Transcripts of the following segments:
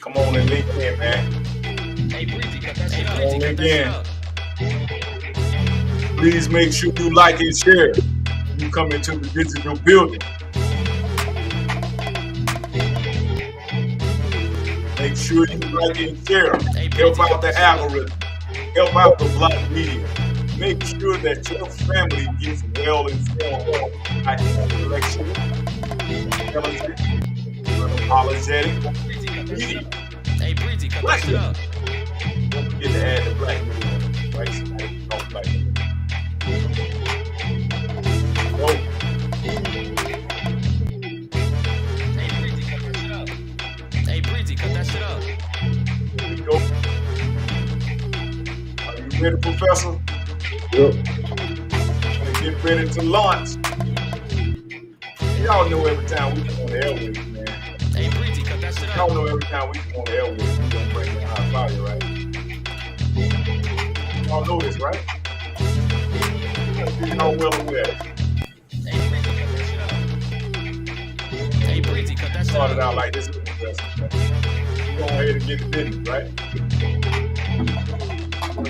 Come on and link in, man. Hey, Breezy, cut that shit Come up. on link in. Please make sure you like and share when you come into the digital building. Make sure you like and share. Help out the algorithm. Help out the Black media. Make sure that your family gets well informed by election, intelligent, unapologetic media. Hey, Breezy, cut that Black shit up. Don't forget to add the Black media. Right tonight. Don't Black media. Go. Hey, Breezy, cut that shit up. Here we go. Are you ready, Professor? Yep. Gonna get ready to launch. Y'all know every time we come on the airwaves, man. Hey, Breezy, cut that shit up. Y'all know every time we come on the airwaves, we gonna bring the high fire, right? Y'all know this, right? Y'all well aware. Hey, Breezy, cut that shit up. Started out like this, Professor. Go ahead and get the business, right?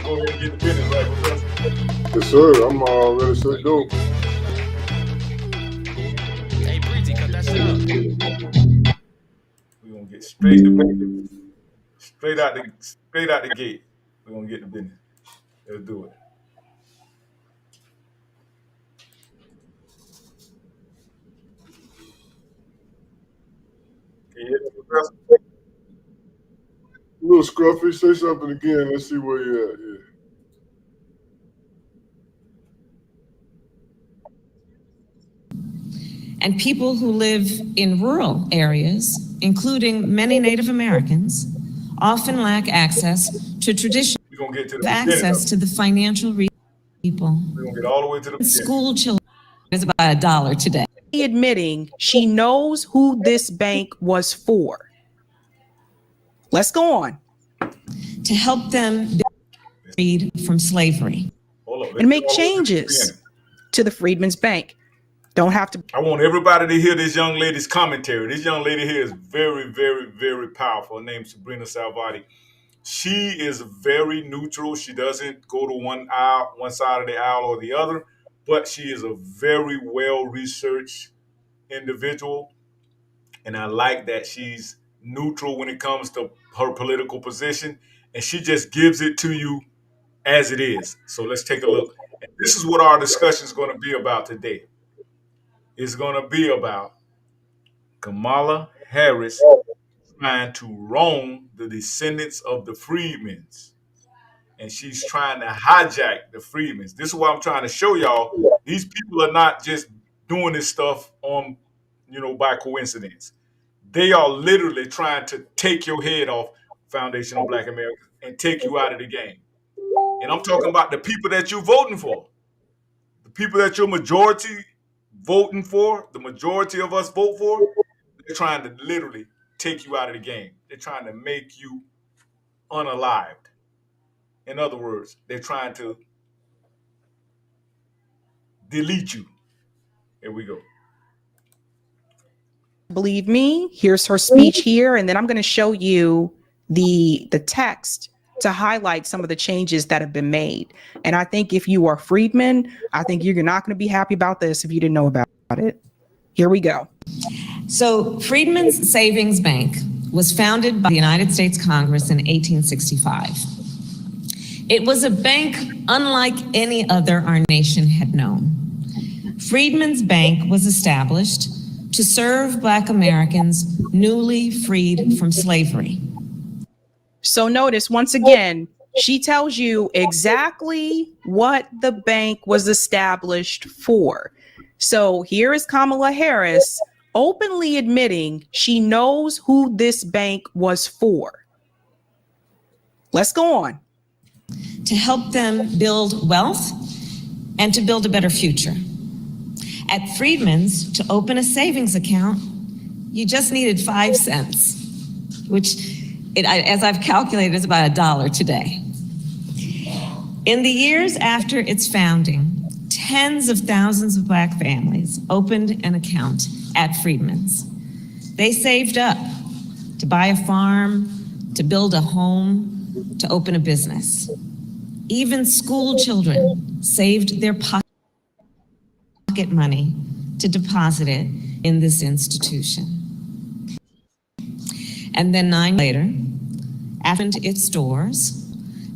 Go ahead and get the business, right, Professor? Yes, sir. I'm ready to go. Hey, Breezy, cut that shit up. We're gonna get straight out the gate. We're gonna get the business. Let's do it. Can you hear me, Professor? Little Scruffy, say something again. Let's see where you're at here. And people who live in rural areas, including many Native Americans, often lack access to traditional We're gonna get to the access to the financial people. We're gonna get all the way to the beginning. School children is about $1 today. Admitting she knows who this bank was for. Let's go on. To help them be freed from slavery. Hold and make changes to the Freedmen's Bank. Don't have to. I want everybody to hear this young lady's commentary. This young lady here is very, very, very powerful. Her name's Sabrina Salvati. She is very neutral. She doesn't go to one side of the aisle or the other, but she is a very well-researched individual. And I like that she's neutral when it comes to her political position. And she just gives it to you as it is. So let's take a look. And this is what our discussion is going to be about today. It's going to be about Kamala Harris trying to wrong the descendants of the freedmen. And she's trying to hijack the freedmen. This is what I'm trying to show y'all. These people are not just doing this stuff on, by coincidence. They are literally trying to take your head off Foundation of Black America and take you out of the game. And I'm talking about the people that you're voting for. The people that your majority voting for, the majority of us vote for, they're trying to literally take you out of the game. They're trying to make you unalived. In other words, they're trying to delete you. Here we go. Believe me, here's her speech here, and then I'm going to show you the text to highlight some of the changes that have been made. And I think if you are freedmen, I think you're not going to be happy about this if you didn't know about it. Here we go. So Freedmen's Savings Bank was founded by the United States Congress in 1865. It was a bank unlike any other our nation had known. Freedmen's Bank was established to serve Black Americans newly freed from slavery. So notice, once again, she tells you exactly what the bank was established for. So here is Kamala Harris openly admitting she knows who this bank was for. Let's go on. To help them build wealth and to build a better future. At Freedmen's, to open a savings account, you just needed 5 cents, which, as I've calculated, is about $1 today. In the years after its founding, tens of thousands of Black families opened an account at Freedmen's. They saved up to buy a farm, to build a home, to open a business. Even school children saved their pocket money to deposit it in this institution. And then 9 later, after its doors,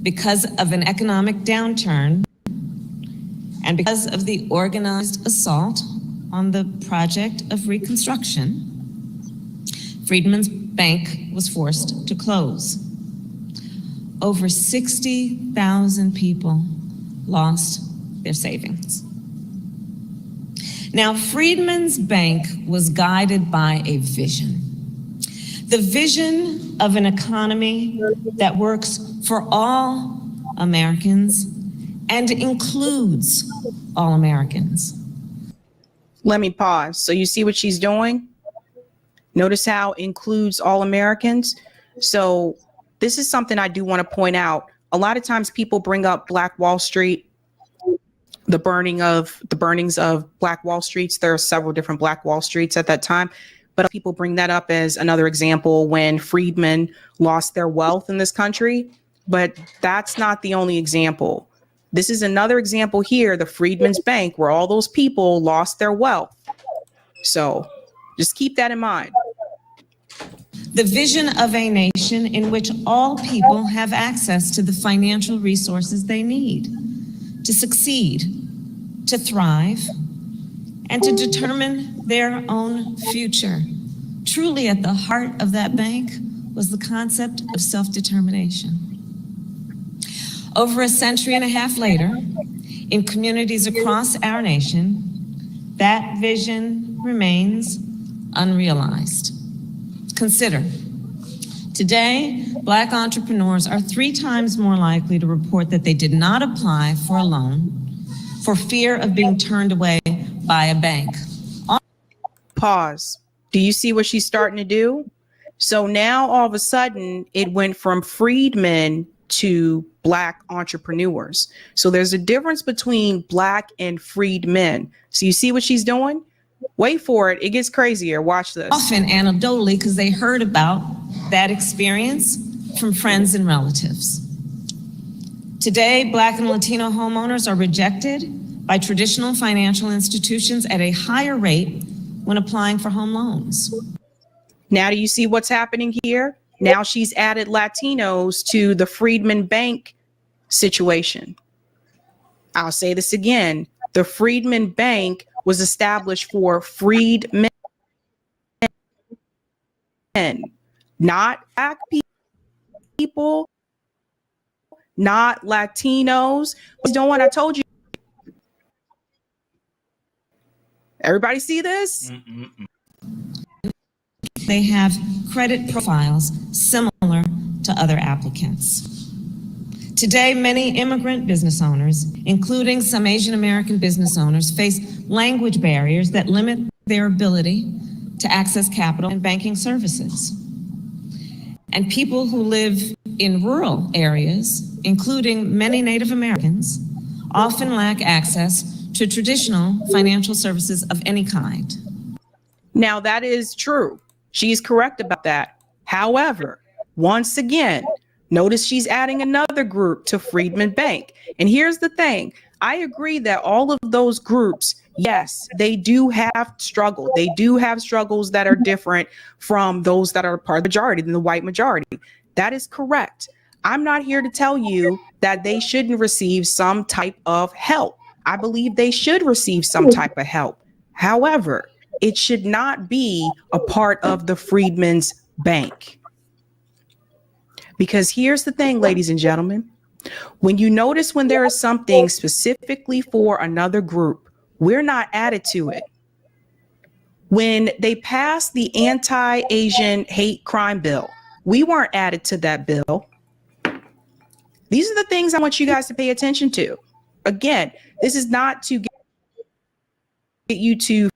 because of an economic downturn and because of the organized assault on the project of reconstruction, Freedmen's Bank was forced to close. Over 60,000 people lost their savings. Now, Freedmen's Bank was guided by a vision. The vision of an economy that works for all Americans and includes all Americans. Let me pause. So you see what she's doing? Notice how includes all Americans. So this is something I do want to point out. A lot of times people bring up Black Wall Street, the burnings of Black Wall Streets. There are several different Black Wall Streets at that time, but people bring that up as another example when freedmen lost their wealth in this country. But that's not the only example. This is another example here, the Freedmen's Bank, where all those people lost their wealth. So just keep that in mind. The vision of a nation in which all people have access to the financial resources they need to succeed, to thrive, and to determine their own future. Truly at the heart of that bank was the concept of self-determination. Over a century and a half later, in communities across our nation, that vision remains unrealized. Consider, today, Black entrepreneurs are 3 times more likely to report that they did not apply for a loan for fear of being turned away by a bank. Pause. Do you see what she's starting to do? So now all of a sudden it went from freedmen to Black entrepreneurs. So there's a difference between Black and freed men. So you see what she's doing? Wait for it. It gets crazier. Watch this. Often anecdotally, because they heard about that experience from friends and relatives. Today, Black and Latino homeowners are rejected by traditional financial institutions at a higher rate when applying for home loans. Now, do you see what's happening here? Now she's added Latinos to the Freedmen Bank situation. I'll say this again. The Freedmen Bank was established for freed men, not Black people, not Latinos. Don't want, I told you. Everybody see this? They have credit profiles similar to other applicants. Today, many immigrant business owners, including some Asian American business owners, face language barriers that limit their ability to access capital and banking services. And people who live in rural areas, including many Native Americans, often lack access to traditional financial services of any kind. Now, that is true. She's correct about that. However, once again, notice she's adding another group to Freedmen Bank. And here's the thing. I agree that all of those groups, yes, they do have struggle. They do have struggles that are different from those that are part of the majority than the white majority. That is correct. I'm not here to tell you that they shouldn't receive some type of help. I believe they should receive some type of help. However, it should not be a part of the Freedmen's Bank. Because here's the thing, ladies and gentlemen, when you notice when there is something specifically for another group, we're not added to it. When they passed the anti-Asian hate crime bill, we weren't added to that bill. These are the things I want you guys to pay attention to. Again, this is not to get you to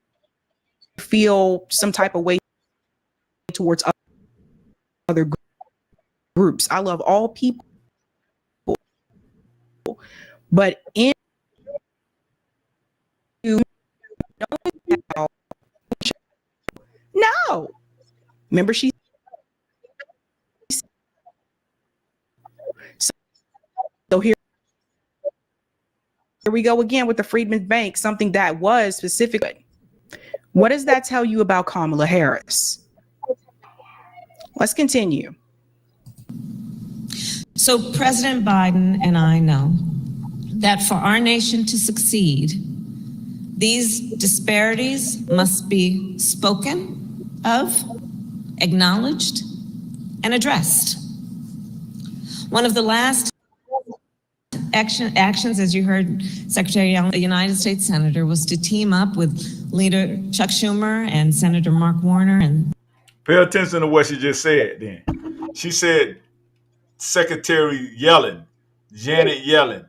feel some type of way towards other groups. I love all people, but in no, remember she we go again with the Freedmen's Bank, something that was specific. What does that tell you about Kamala Harris? Let's continue. So President Biden and I know that for our nation to succeed, these disparities must be spoken of, acknowledged, and addressed. One of the last actions, as you heard Secretary Yellen, the United States Senator, was to team up with Leader Chuck Schumer and Senator Mark Warner. And pay attention to what she just said then. She said Secretary Yellen, Janet Yellen.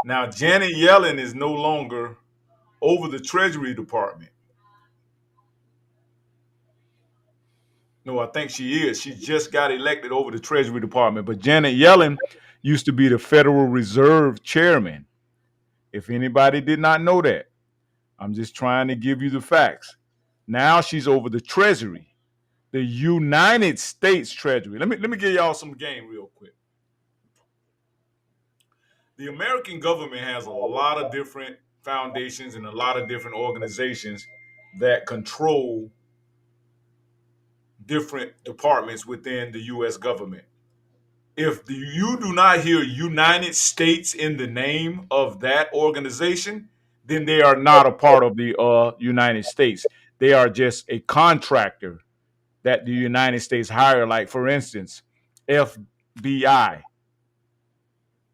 Now, Janet Yellen is no longer over the Treasury Department. No, I think she is. She just got elected over the Treasury Department. But Janet Yellen used to be the Federal Reserve Chairman. If anybody did not know that, I'm just trying to give you the facts. Now she's over the Treasury, the United States Treasury. Let me give y'all some game real quick. The American government has a lot of different foundations and a lot of different organizations that control different departments within the U.S. government. If you do not hear United States in the name of that organization, then they are not a part of the United States. They are just a contractor that the United States hire, like, for instance, FBI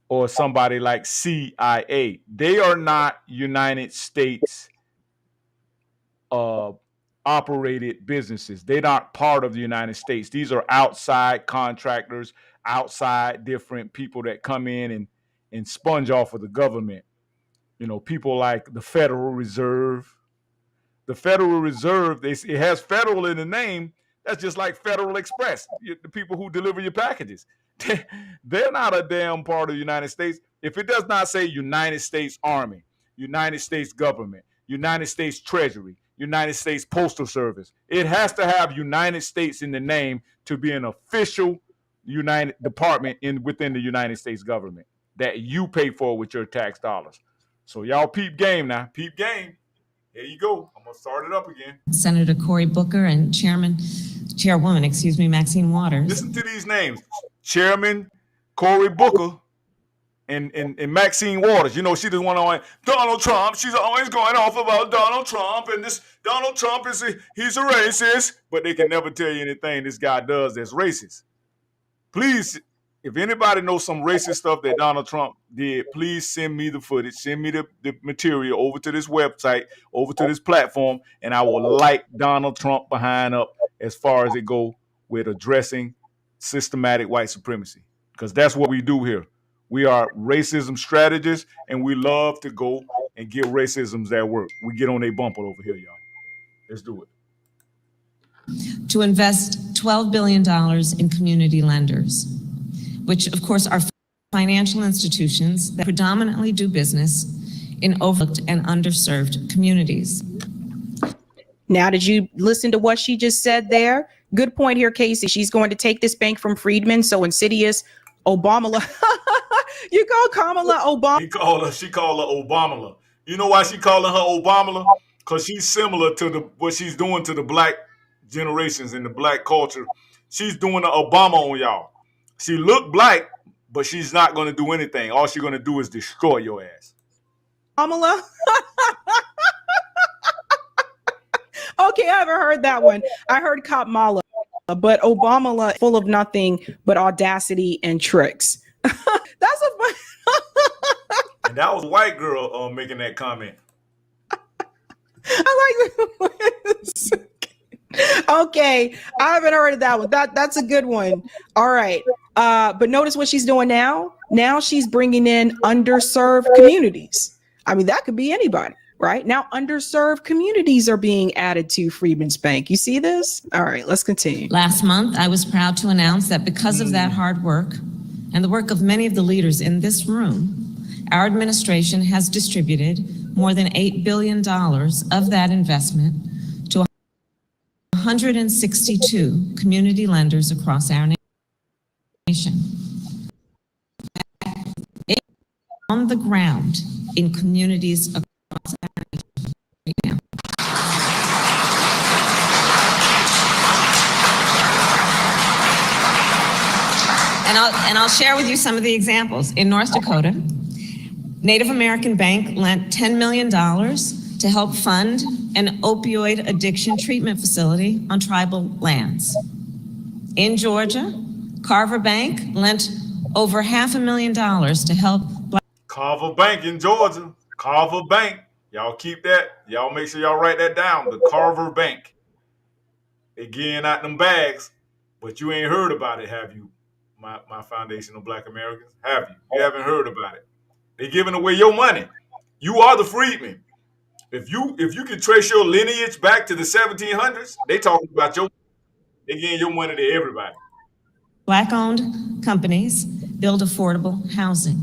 or somebody like CIA. They are not United States operated businesses. They're not part of the United States. These are outside contractors, outside different people that come in and sponge off of the government. You know, people like the Federal Reserve. The Federal Reserve, it has federal in the name. That's just like Federal Express, the people who deliver your packages. They're not a damn part of the United States. If it does not say United States Army, United States Government, United States Treasury, United States Postal Service, it has to have United States in the name to be an official United department within the United States government that you pay for with your tax dollars. So y'all peep game now. Peep game. There you go. I'm going to start it up again. Senator Cory Booker and Chairwoman, Maxine Waters. Listen to these names. Chairman Cory Booker and Maxine Waters. You know, she the one on Donald Trump. She's always going off about Donald Trump. And this Donald Trump, he's a racist. But they can never tell you anything this guy does that's racist. Please, if anybody knows some racist stuff that Donald Trump did, please send me the footage, send me the material over to this website, over to this platform, and I will light Donald Trump behind up as far as it go with addressing systematic white supremacy. Because that's what we do here. We are racism strategists, and we love to go and give racisms that work. We get on their bumper over here, y'all. Let's do it. To invest $12 billion in community lenders, which of course are financial institutions that predominantly do business in overlooked and underserved communities. Now, did you listen to what she just said there? Good point here, Casey. She's going to take this bank from Freedmen. So insidious. Obama. You call Kamala Obama? She called her Obama. You know why she calling her Obama? Because she's similar to what she's doing to the black generations in the black culture. She's doing the Obama on y'all. She look black, but she's not going to do anything. All she's going to do is destroy your ass. Kamala? Okay, I haven't heard that one. I heard Kamala, but Obama full of nothing but audacity and tricks. That's a fun. And that was a white girl making that comment. I like this. Okay, I haven't heard of that one. That's a good one. All right. But notice what she's doing now. Now she's bringing in underserved communities. I mean, that could be anybody, right? Now underserved communities are being added to Freedmen's Bank. You see this? All right, let's continue. Last month, I was proud to announce that because of that hard work and the work of many of the leaders in this room, our administration has distributed more than $8 billion of that investment to 162 community lenders across our nation. On the ground in communities across our nation right now. And I'll share with you some of the examples. In North Dakota, Native American Bank lent $10 million to help fund an opioid addiction treatment facility on tribal lands. In Georgia, Carver Bank lent over $500,000 to help Black Carver Bank in Georgia. Carver Bank. Y'all keep that. Y'all make sure y'all write that down. The Carver Bank. They getting out them bags, but you ain't heard about it, have you? My Foundation of Black Americans, have you? You haven't heard about it. They giving away your money. You are the freedmen. If you can trace your lineage back to the 1700s, they talking about they giving your money to everybody. Black-owned companies build affordable housing.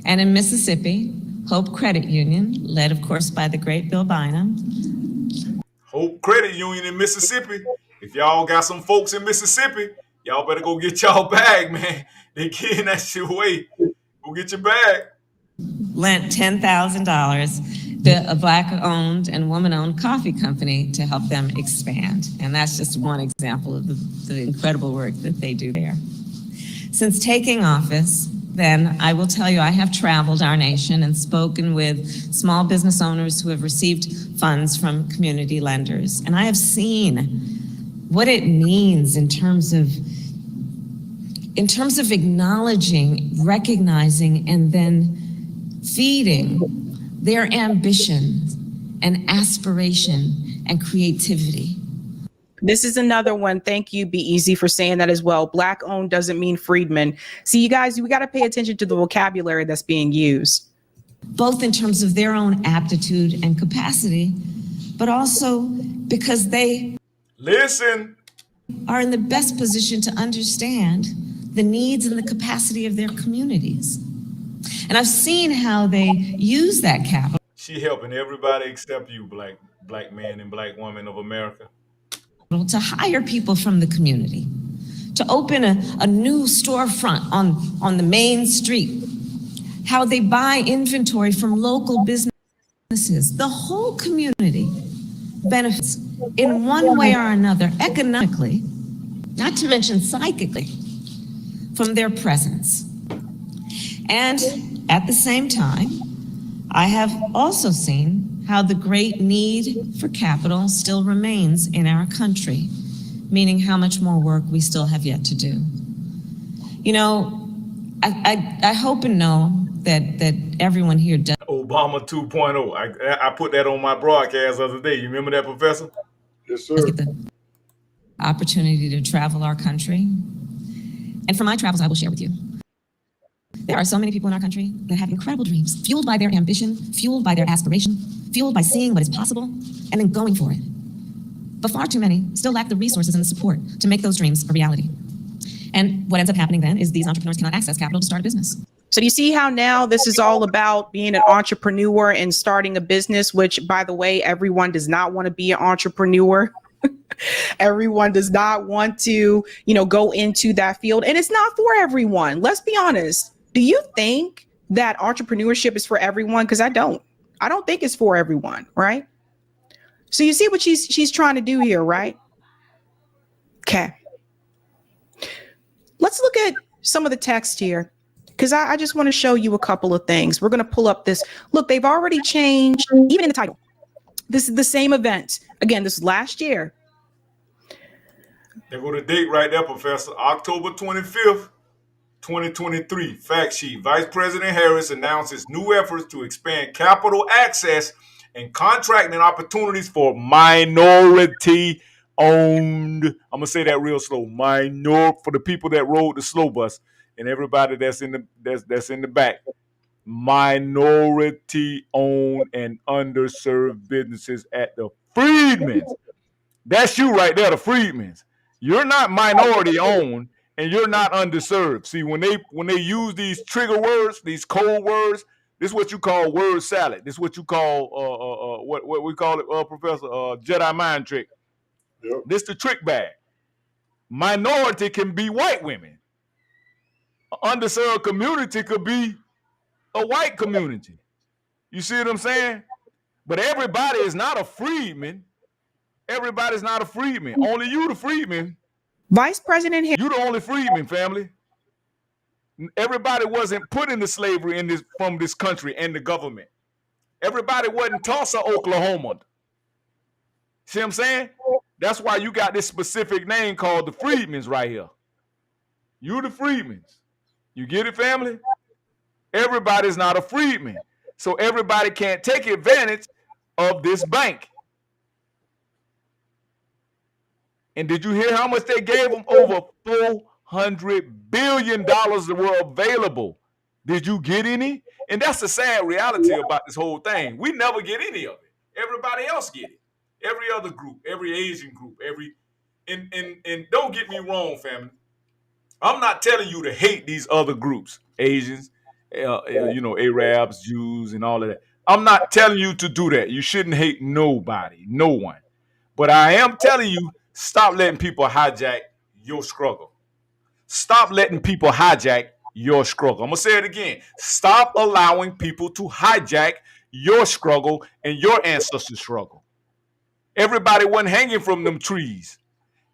And in Mississippi, Hope Credit Union, led of course by the great Bill Bynum. Hope Credit Union in Mississippi. If y'all got some folks in Mississippi, y'all better go get y'all bag, man. They getting that shit away. Go get your bag. Lent $10,000 to a Black-owned and woman-owned coffee company to help them expand. And that's just one example of the incredible work that they do there. Since taking office, then I will tell you I have traveled our nation and spoken with small business owners who have received funds from community lenders. And I have seen what it means in terms of acknowledging, recognizing, and then feeding their ambition and aspiration and creativity. This is another one. Thank you, Be Easy, for saying that as well. Black owned doesn't mean freedmen. See, you guys, we got to pay attention to the vocabulary that's being used. Both in terms of their own aptitude and capacity, but also because they are in the best position to understand the needs and the capacity of their communities. And I've seen how they use that capital. She helping everybody except you, black man and black woman of America. To hire people from the community, to open a new storefront on the main street, how they buy inventory from local businesses. The whole community benefits in one way or another, economically, not to mention psychically, from their presence. And at the same time, I have also seen how the great need for capital still remains in our country, meaning how much more work we still have yet to do. You know, I hope and know that everyone here does. Obama 2.0. I put that on my broadcast the other day. You remember that, Professor? Yes, sir. Get the opportunity to travel our country. And from my travels, I will share with you. There are so many people in our country that have incredible dreams, fueled by their ambition, fueled by their aspiration, fueled by seeing what is possible, and then going for it. But far too many still lack the resources and the support to make those dreams a reality. And what ends up happening then is these entrepreneurs cannot access capital to start a business. So you see how now this is all about being an entrepreneur and starting a business, which, by the way, everyone does not want to be an entrepreneur. Everyone does not want to, go into that field. And it's not for everyone. Let's be honest. Do you think that entrepreneurship is for everyone? Because I don't think it's for everyone, right? So you see what she's trying to do here, right? Okay. Let's look at some of the text here, because I just want to show you a couple of things. We're going to pull up this. Look, they've already changed, even in the title. This is the same event. Again, this is last year. There go the date right there, Professor. October 25th, 2023. Fact sheet. Vice President Harris announces new efforts to expand capital access and contracting opportunities for minority owned. I'm going to say that real slow. For the people that rode the slow bus and everybody that's in the back. Minority owned and underserved businesses at the Freedmen's. That's you right there, the Freedmen's. You're not minority owned and you're not underserved. See, when they use these trigger words, these code words, this is what you call word salad. This is what you call what we call it, Professor, Jedi mind trick. Yep. This the trick bag. Minority can be white women. An underserved community could be a white community. You see what I'm saying? But everybody is not a freedman. Everybody's not a freedman. Only you the freedman. Vice President Harris. You the only freedman, family. Everybody wasn't put into slavery from this country and the government. Everybody wasn't Tulsa, Oklahoma. See what I'm saying? That's why you got this specific name called the Freedmen's right here. You the Freedmen's. You get it, family? Everybody's not a freedman. So everybody can't take advantage of this bank. And did you hear how much they gave them? Over $400 billion that were available. Did you get any? And that's the sad reality about this whole thing. We never get any of it. Everybody else get it. Every other group, every Asian group, and don't get me wrong, family. I'm not telling you to hate these other groups, Asians, Arabs, Jews, and all of that. I'm not telling you to do that. You shouldn't hate nobody, no one. But I am telling you, stop letting people hijack your struggle. Stop letting people hijack your struggle. I'm going to say it again. Stop allowing people to hijack your struggle and your ancestors' struggle. Everybody wasn't hanging from them trees.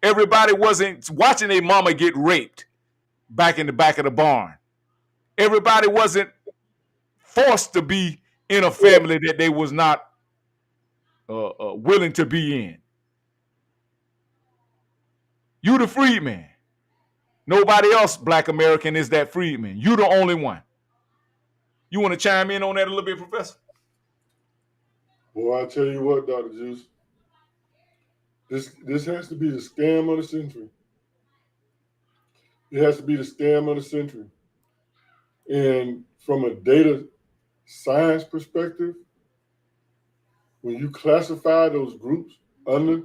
Everybody wasn't watching their mama get raped back in the back of the barn. Everybody wasn't forced to be in a family that they was not willing to be in. You the freedman. Nobody else, Black American, is that freedman. You the only one. You want to chime in on that a little bit, Professor? Boy, I tell you what, Dr. Juice. This has to be the scam of the century. It has to be the scam of the century. And from a data science perspective, when you classify those groups under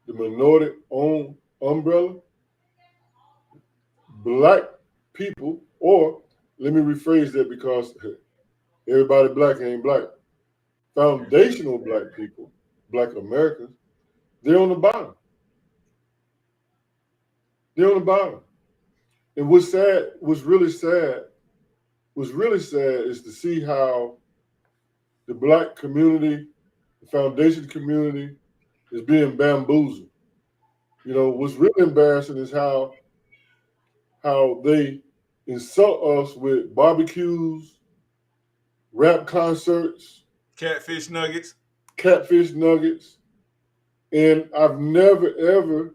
the minority-owned umbrella, Black people, or let me rephrase that because everybody Black ain't Black. Foundational Black people, Black Americans, they're on the bottom. They're on the bottom. And what's really sad is to see how the Black community, the foundation community, is being bamboozled. You know, what's really embarrassing is how they insult us with barbecues, rap concerts, catfish nuggets. And I've never, ever,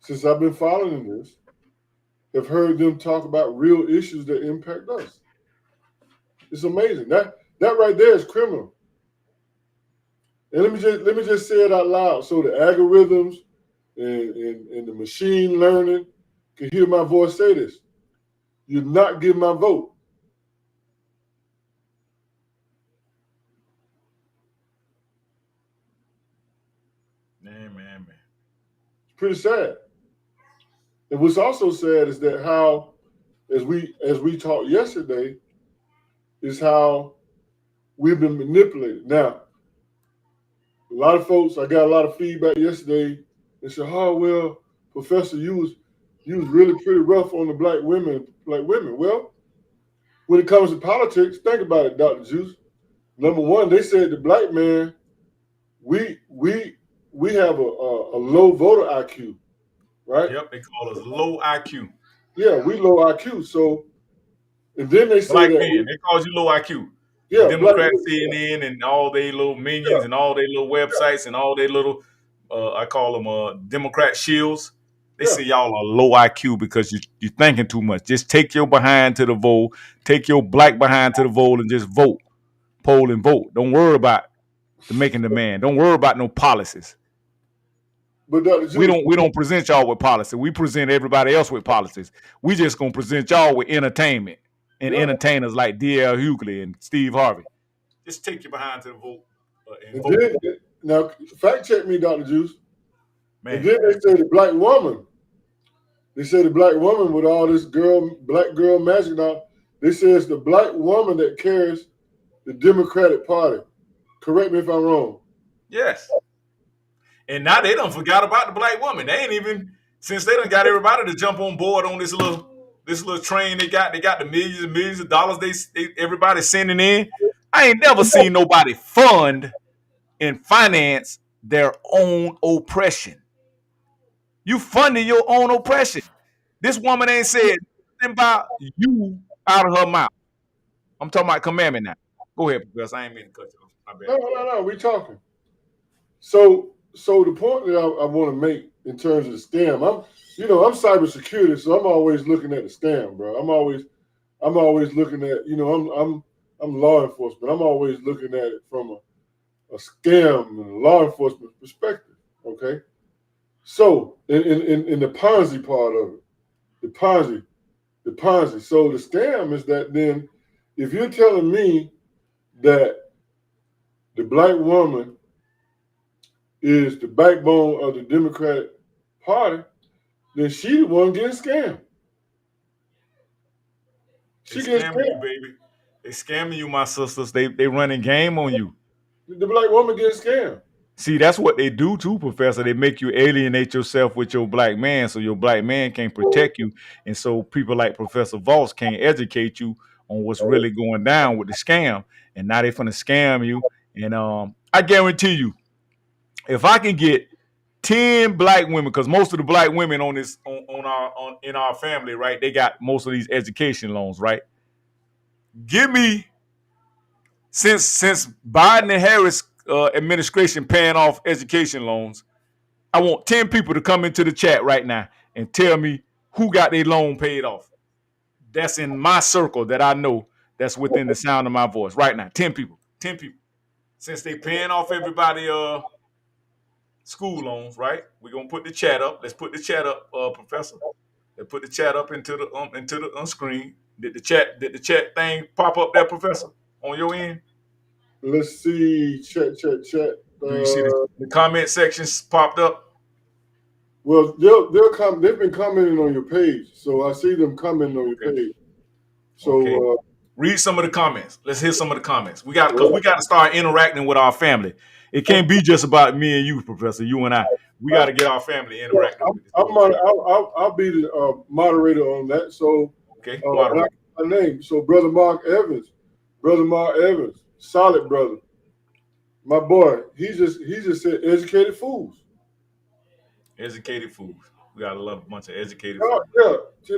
since I've been following this, have heard them talk about real issues that impact us. It's amazing. That right there is criminal. And let me just say it out loud so the algorithms and the machine learning can hear my voice say this. You're not getting my vote. Man. It's pretty sad. And what's also sad is that how, as we talked yesterday, is how we've been manipulated. Now, a lot of folks, I got a lot of feedback yesterday. They said, "Oh well, Professor, you was really pretty rough on the black women. Well, when it comes to politics, think about it, Dr. Juice. Number one, they said the black man, we have a low voter IQ, right? Yep, they call us low IQ. Yeah, we low IQ. So, and then they say Black that man, they call you low IQ. Yeah, Democrat CNN and all their little minions and all their little websites and all their little, I call them Democrat shields. They say y'all are low IQ because you're thinking too much. Just take your behind to the vote. Take your black behind to the vote and just vote. Poll and vote. Don't worry about making the man. Don't worry about no policies. But Dr. Juice, we don't present y'all with policy. We present everybody else with policies. We just gonna present y'all with entertainment and entertainers like D.L. Hughley and Steve Harvey. Just take your behind to the vote. And vote. Then, now, fact check me, Dr. Juice. Man. And then they say the black woman. They say the black woman with all this black girl magic now. They say it's the black woman that carries the Democratic Party. Correct me if I'm wrong. Yes. And now they done forgot about the black woman. They ain't even, since they done got everybody to jump on board on this little train they got the millions and millions of dollars they everybody sending in. I ain't never seen nobody fund and finance their own oppression. You funding your own oppression. This woman ain't said nothing about you out of her mouth. I'm talking about commandment now. Go ahead, Professor. I ain't mean to cut you off. My bad. No. We talking. So the point that I want to make in terms of the scam, I'm cybersecurity, so I'm always looking at the scam, bro. I'm always looking at, I'm law enforcement. I'm always looking at it from a scam and a law enforcement perspective. Okay. So in the Ponzi part of it, the Ponzi. So the scam is that then if you're telling me that the black woman is the backbone of the Democratic Party, then she the one getting scammed. They scamming you, baby. They scamming you, my sisters. They running game on you. The black woman getting scammed. See, that's what they do too, Professor. They make you alienate yourself with your black man, so your black man can't protect you, and so people like Professor Voss can't educate you on what's really going down with the scam. And now they finna scam you. And I guarantee you, if I can get 10 black women, because most of the black women in our family, right, they got most of these education loans, right? Give me since Biden and Harris administration paying off education loans, I want 10 people to come into the chat right now and tell me who got their loan paid off. That's in my circle that I know that's within the sound of my voice right now. 10 people. 10 people. Since they paying off everybody school loans, right? We're gonna put the chat up. Let's put the chat up, Professor. Let's put the chat up into the screen. Did the chat thing pop up there, Professor, on your end? Let's see. Chat. Do you see the comment sections popped up? Well, they'll come. They've been commenting on your page, so I see them commenting on your page. So read some of the comments. Let's hear some of the comments. We got to start interacting with our family. It can't be just about me and you, Professor. You and I. We got to get our family interacting. I'll be the moderator on that. So my name. So Brother Mark Evans, solid brother. My boy, he just said educated fools. Educated fools. We gotta love a bunch of educated fools. Yeah.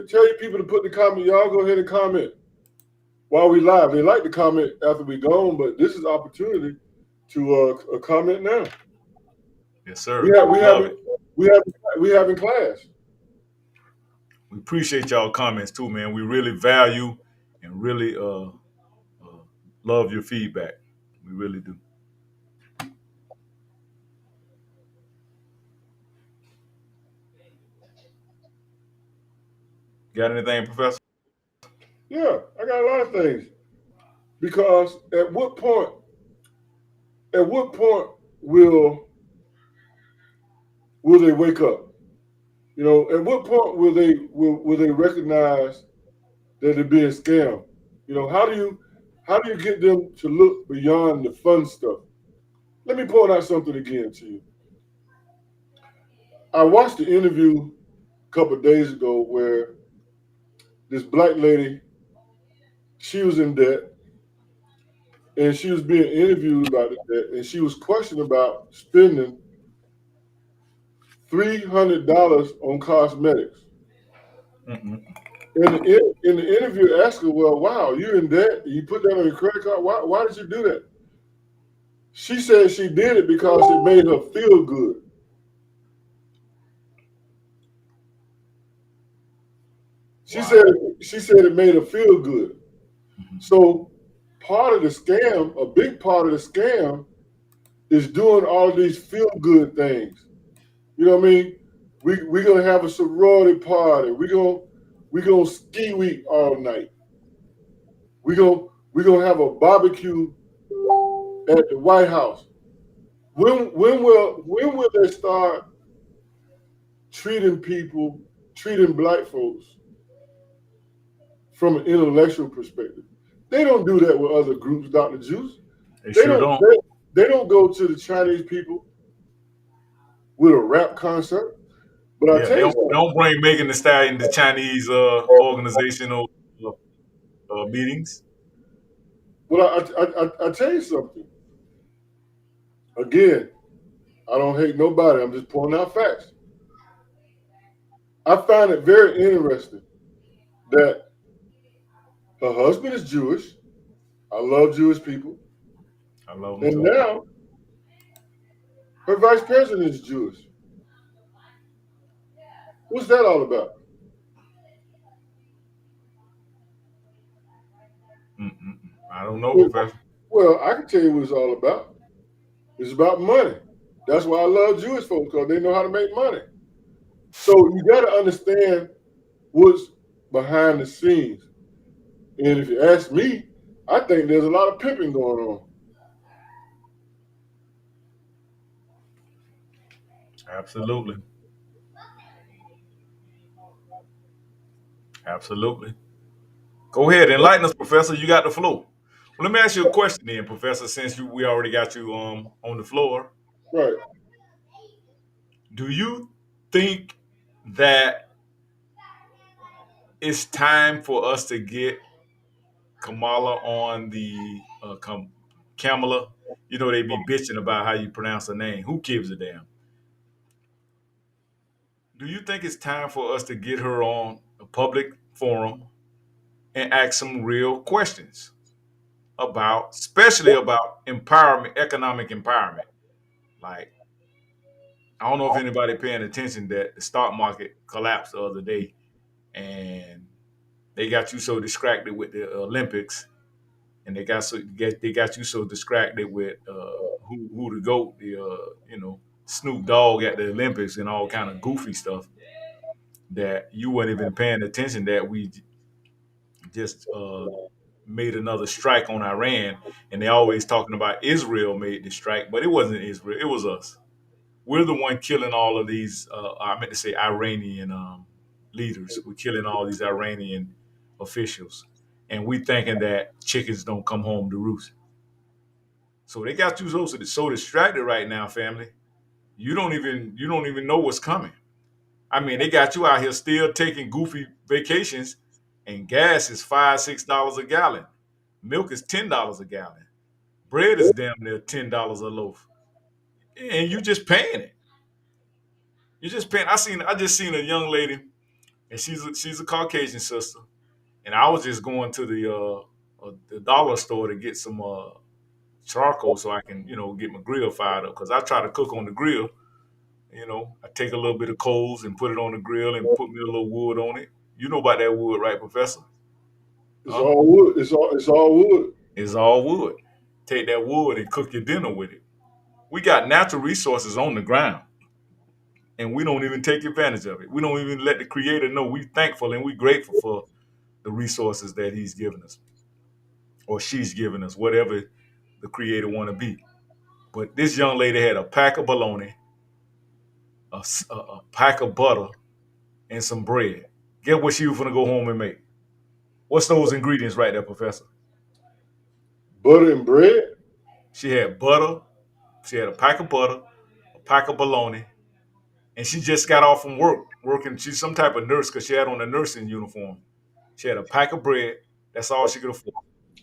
Tell your people to put the comment. Y'all go ahead and comment while we live. They like to comment after we gone, but this is opportunity to comment now. Yes, sir. We having class. We appreciate y'all comments too, man. We really value and really love your feedback. We really do. Got anything, Professor? Yeah, I got a lot of things. Because at what point will they wake up? At what point will they recognize that they're being scammed? How do you get them to look beyond the fun stuff? Let me point out something again to you. I watched the interview a couple of days ago where this black lady, she was in debt, and she was being interviewed about the debt, and she was questioned about spending $300 on cosmetics. Mm-hmm. And in the interview, asked her, well, wow, you're in debt. You put that on your credit card. Why did you do that? She said she did it because it made her feel good. She said it made her feel good. Mm-hmm. So part of the scam, a big part of the scam, is doing all these feel good things. You know what I mean? We're gonna have a sorority party. We're gonna ski week all night. We're gonna have a barbecue at the White House. When will they start treating black folks from an intellectual perspective? They don't do that with other groups, Dr. Juice. They don't go to the Chinese people with a rap concert. But I tell you, don't bring Megan Thee Stallion to Chinese organizational meetings. Well, I tell you something. Again, I don't hate nobody. I'm just pointing out facts. I find it very interesting that her husband is Jewish. I love Jewish people. I love them And too. now her vice president is Jewish. What's that all about? I don't know, Professor. Well, I can tell you what it's all about. It's about money. That's why I love Jewish folks, because they know how to make money. So you got to understand what's behind the scenes. And if you ask me, I think there's a lot of pimping going on. Absolutely. Absolutely. Go ahead, enlighten us, Professor. You got the floor. Well, let me ask you a question then, Professor, since we already got you on the floor. Right. Do you think that it's time for us to get Kamala on the Kamala? You know, they be bitching about how you pronounce her name. Who gives a damn? Do you think it's time for us to get her on a public forum and ask some real questions about, especially about empowerment, economic empowerment? Like, I don't know if anybody paying attention that the stock market collapsed the other day, and they got you so distracted with the Olympics, and they got you so distracted with who to go, the Snoop Dogg at the Olympics and all kind of goofy stuff, that you weren't even paying attention that we just made another strike on Iran, and they always talking about Israel made the strike, but it wasn't Israel, it was us. We're the one killing all of these. I meant to say Iranian leaders. We're killing all these Iranian officials, and we thinking that chickens don't come home to roost. So they got you so distracted right now, family. You don't even know what's coming. I mean, they got you out here still taking goofy vacations, and gas is $5-6 a gallon. Milk is $10 a gallon. Bread is damn near $10 a loaf, and you just paying it. You just paying. I just seen a young lady, and she's a Caucasian sister, and I was just going to the dollar store to get some charcoal so I can get my grill fired up, because I try to cook on the grill. I take a little bit of coals and put it on the grill and put me a little wood on it. You know about that wood, right, Professor? It's Huh? all wood. It's all wood. It's all wood. Take that wood and cook your dinner with it. We got natural resources on the ground, and we don't even take advantage of it. We don't even let the Creator know we thankful and we grateful for the resources that He's given us, or she's given us, whatever the Creator want to be. But this young lady had a pack of bologna, a pack of butter, and some bread. Get what she was gonna go home and make. What's those ingredients right there, Professor? Butter and bread. She had butter. She had a pack of butter, a pack of bologna, and she just got off from working. She's some type of nurse because she had on a nursing uniform. She had a pack of bread. That's all she could afford.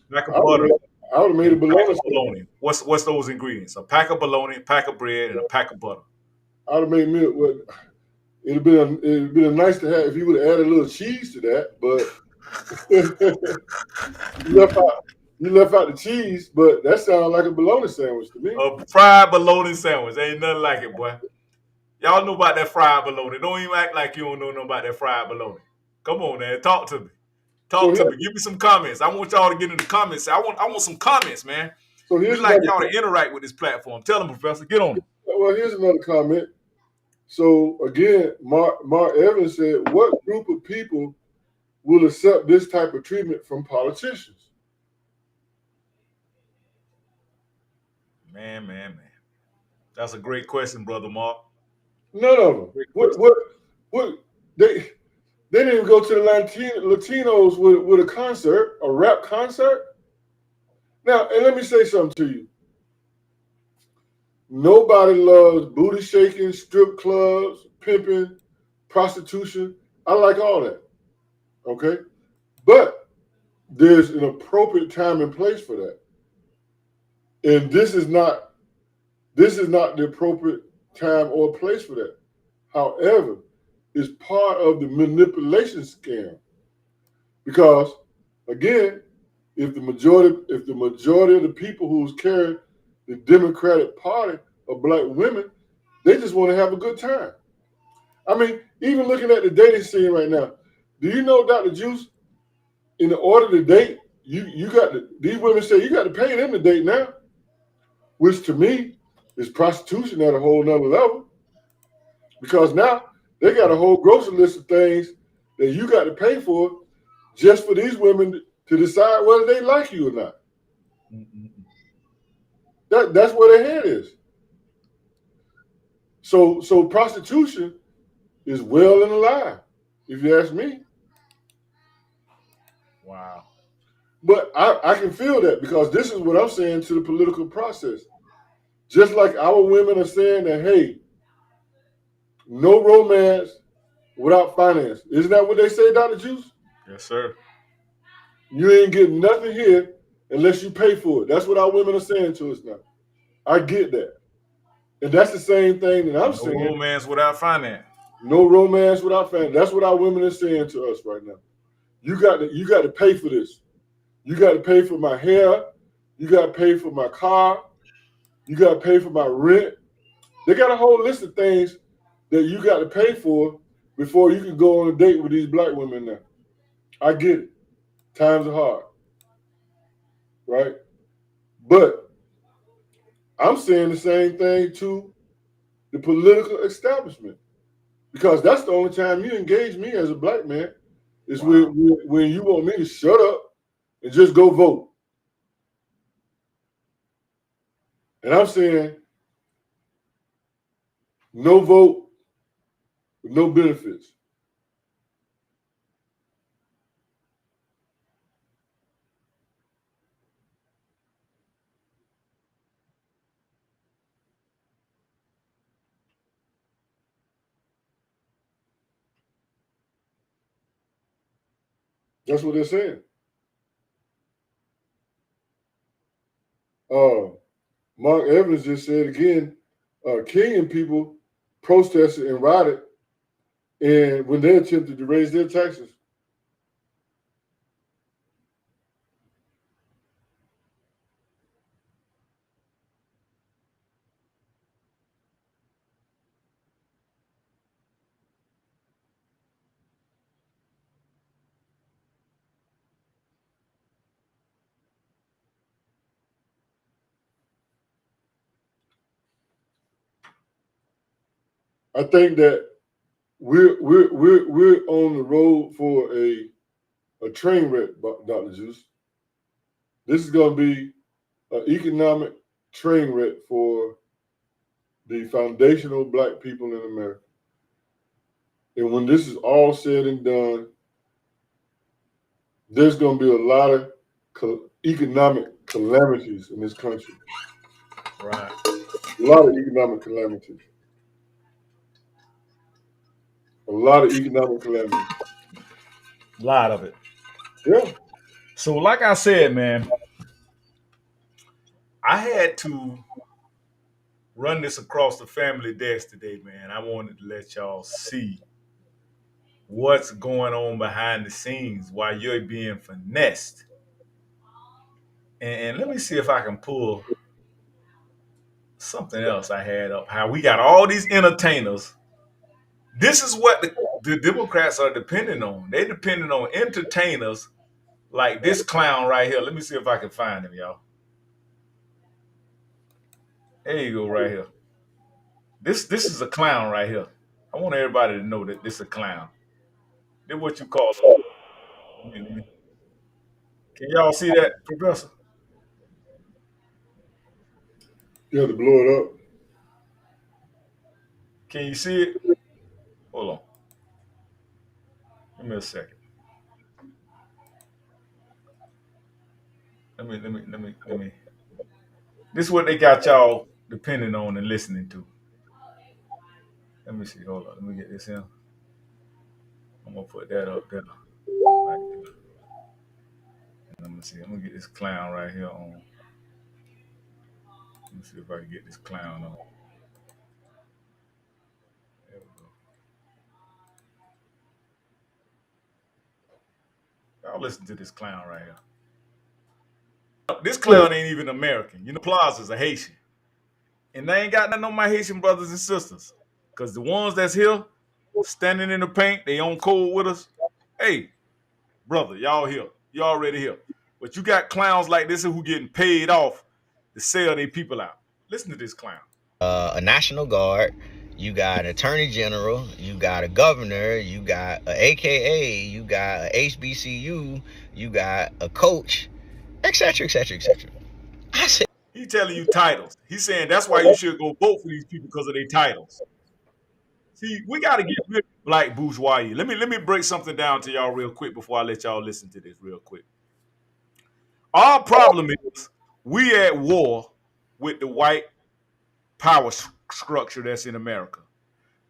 A pack of butter I would have made and a a pack bologna. of bologna. What's those ingredients? A pack of bologna, a pack of bread, and a pack of butter. I would have made me. It'd been nice to have if you would have added a little cheese to that, but you left out the cheese. But that sounded like a bologna sandwich to me. A fried bologna sandwich. Ain't nothing like it, boy. Y'all know about that fried bologna. Don't even act like you don't know nothing about that fried bologna. Come on, man. Talk to me. Talk to me. Give me some comments. I want y'all to get in the comments. I want some comments, man. So We here's like another, y'all to interact with this platform. Tell them, Professor. Get on it. well, here's another comment. So again, Mark Evans said, "What group of people will accept this type of treatment from politicians?" Man. That's a great question, Brother Mark. None of them. Great What they didn't even go to the Latinos with a concert, a rap concert. Now, and let me say something to you. Nobody loves booty shaking, strip clubs, pimping, prostitution. I like all that. Okay? But there's an appropriate time and place for that. And this is not the appropriate time or place for that. However, it's part of the manipulation scam because, again, if the majority of the people who's carrying the Democratic Party are black women, they just want to have a good time. I mean, even looking at the dating scene right now, do you know, Dr. Juice, in order to date, you got to, these women say you got to pay them to date now, which to me is prostitution at a whole nother level. Because now they got a whole grocery list of things that you got to pay for just for these women to decide whether they like you or not. That's where their head is. So prostitution is well and alive, if you ask me. Wow. But I can feel that because this is what I'm saying to the political process. Just like our women are saying that, hey, no romance without finance. Isn't that what they say, Dr. Juice? Yes, sir. You ain't getting nothing here unless you pay for it. That's what our women are saying to us now. I get that. And that's the same thing that I'm No saying. romance without finance. No romance without finance. That's what our women are saying to us right now. You got to pay for this. You got to pay for my hair. You got to pay for my car. You got to pay for my rent. They got a whole list of things that you got to pay for before you can go on a date with these black women now. I get it. Times are hard. Right? But I'm saying the same thing to the political establishment. Because that's the only time you engage me as a black man is when you want me to shut up and just go vote. And I'm saying no vote with no benefits. That's what they're saying. Mark Evans just said again, Kenyan people protested and rioted and when they attempted to raise their taxes. I think that we're on the road for a train wreck, Dr. Juice. This is going to be an economic train wreck for the foundational black people in America. And when this is all said and done, there's going to be a lot of economic calamities in this country. Right. A lot of economic calamities. A lot of economic calamities. A lot of it. Yeah. So, like I said, man, I had to run this across the family desk today, man. I wanted to let y'all see what's going on behind the scenes while you're being finessed. And let me see if I can pull something else I had up. How we got all these entertainers. This is what the Democrats are depending on. They're depending on entertainers like this clown right here. Let me see if I can find him, y'all. There you go, right here. This is a clown right here. I want everybody to know that this is a clown. This is what you call it. Can y'all see that, Professor? You have to blow it up. Can you see it? Hold on. Give me a second. Let me. This is what they got y'all depending on and listening to. Let me see. Hold on. Let me get this in. I'm gonna put that up there. Right there. Let me see. I'm gonna get this clown right here on. me see if I can get this clown on. There we go. Y'all listen to this clown right here. This clown ain't even American. You know, Plaza's a Haitian. And they ain't got nothing on my Haitian brothers and sisters. Because the ones that's here, standing in the paint, they on cold with us. Hey, brother, y'all here. You already here. But you got clowns like this who getting paid off to sell their people out. Listen to this clown. A National Guard, you got an Attorney General, you got a governor, you got a AKA, you got a HBCU, you got a coach, etc., etc., etc. I said, he telling you titles. He's saying that's why you should go vote for these people because of their titles. See, we got to get rid of black bourgeoisie. Let me break something down to y'all real quick before I let y'all listen to this real quick. Our problem is we at war with the white power structure that's in America.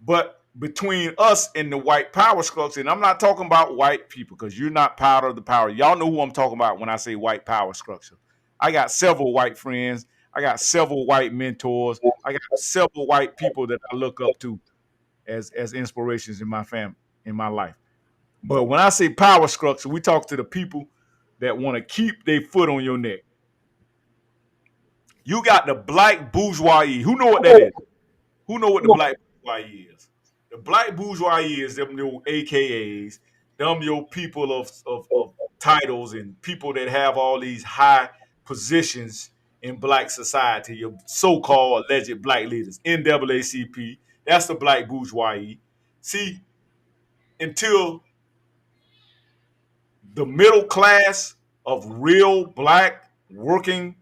But between us and the white power structure, and I'm not talking about white people because you're not part of the power. Y'all know who I'm talking about when I say white power structure. I got several white friends. I got several white mentors. I got several white people that I look up to as inspirations in my family, in my life. But when I say power structure, we talk to the people that want to keep their foot on your neck. You got the black bourgeoisie. Who know what that is? Who know what the black bourgeoisie is? The black bourgeoisie is them your AKAs, them your people of titles and people that have all these high positions in black society, your so-called alleged black leaders, NAACP. That's the black bourgeoisie. See, until the middle class of real black working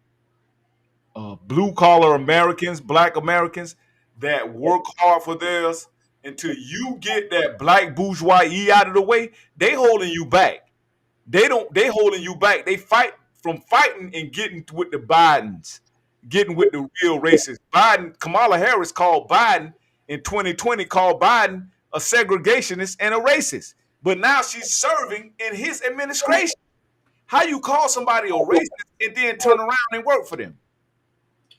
blue-collar Americans, black Americans that work hard for theirs, until you get that black bourgeoisie out of the way, they holding you back. They holding you back. They fight from fighting and getting with the Bidens, getting with the real racists. Kamala Harris called Biden in 2020, called Biden a segregationist and a racist. But now she's serving in his administration. How you call somebody a racist and then turn around and work for them?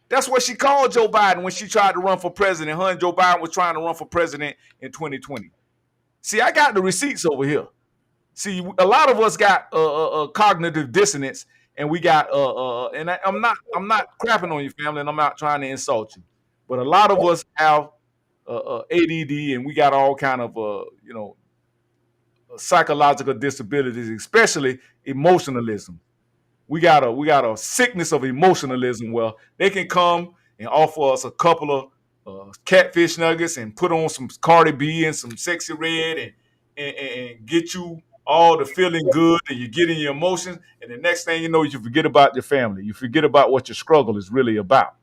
That's what she called Joe Biden when she tried to run for president. Her and Joe Biden was trying to run for president in 2020. See, I got the receipts over here. See, a lot of us got cognitive dissonance, and we got I'm not crapping on you, family, and I'm not trying to insult you, but a lot of us have ADD, and we got all kind of psychological disabilities, especially emotionalism. We got a sickness of emotionalism where they can come and offer us a couple of catfish nuggets and put on some Cardi B and some Sexy Red and get you all the feeling good, and you get in your emotions, and the next thing you know, you forget about your family. You forget about what your struggle is really about.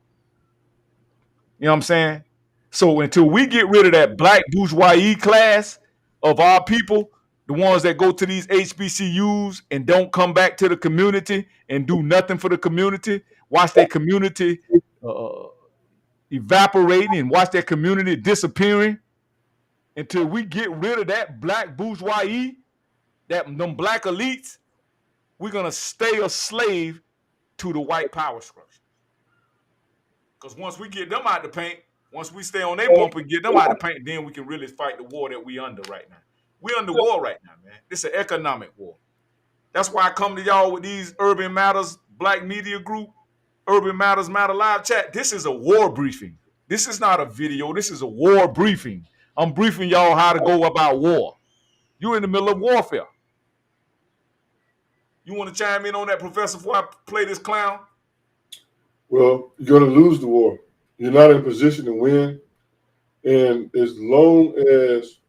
You know what I'm saying? So until we get rid of that black bourgeoisie class of our people, the ones that go to these HBCUs and don't come back to the community and do nothing for the community, watch their community evaporating and watch their community disappearing, until we get rid of that black bourgeoisie, them black elites, we're going to stay a slave to the white power structure. Because once we get them out the paint, once we stay on their bumper and get them out the paint, then we can really fight the war that we under right now. We under war right now, man. It's an economic war. That's why I come to y'all with these Urban Matters Black Media Group, Urban Matters Matter Live Chat. This is a war briefing. This is not a video. This is a war briefing. I'm briefing y'all how to go about war. You're in the middle of warfare. You want to chime in on that, Professor, before I play this clown? Well, you're going to lose the war. You're not in position to win. And as long as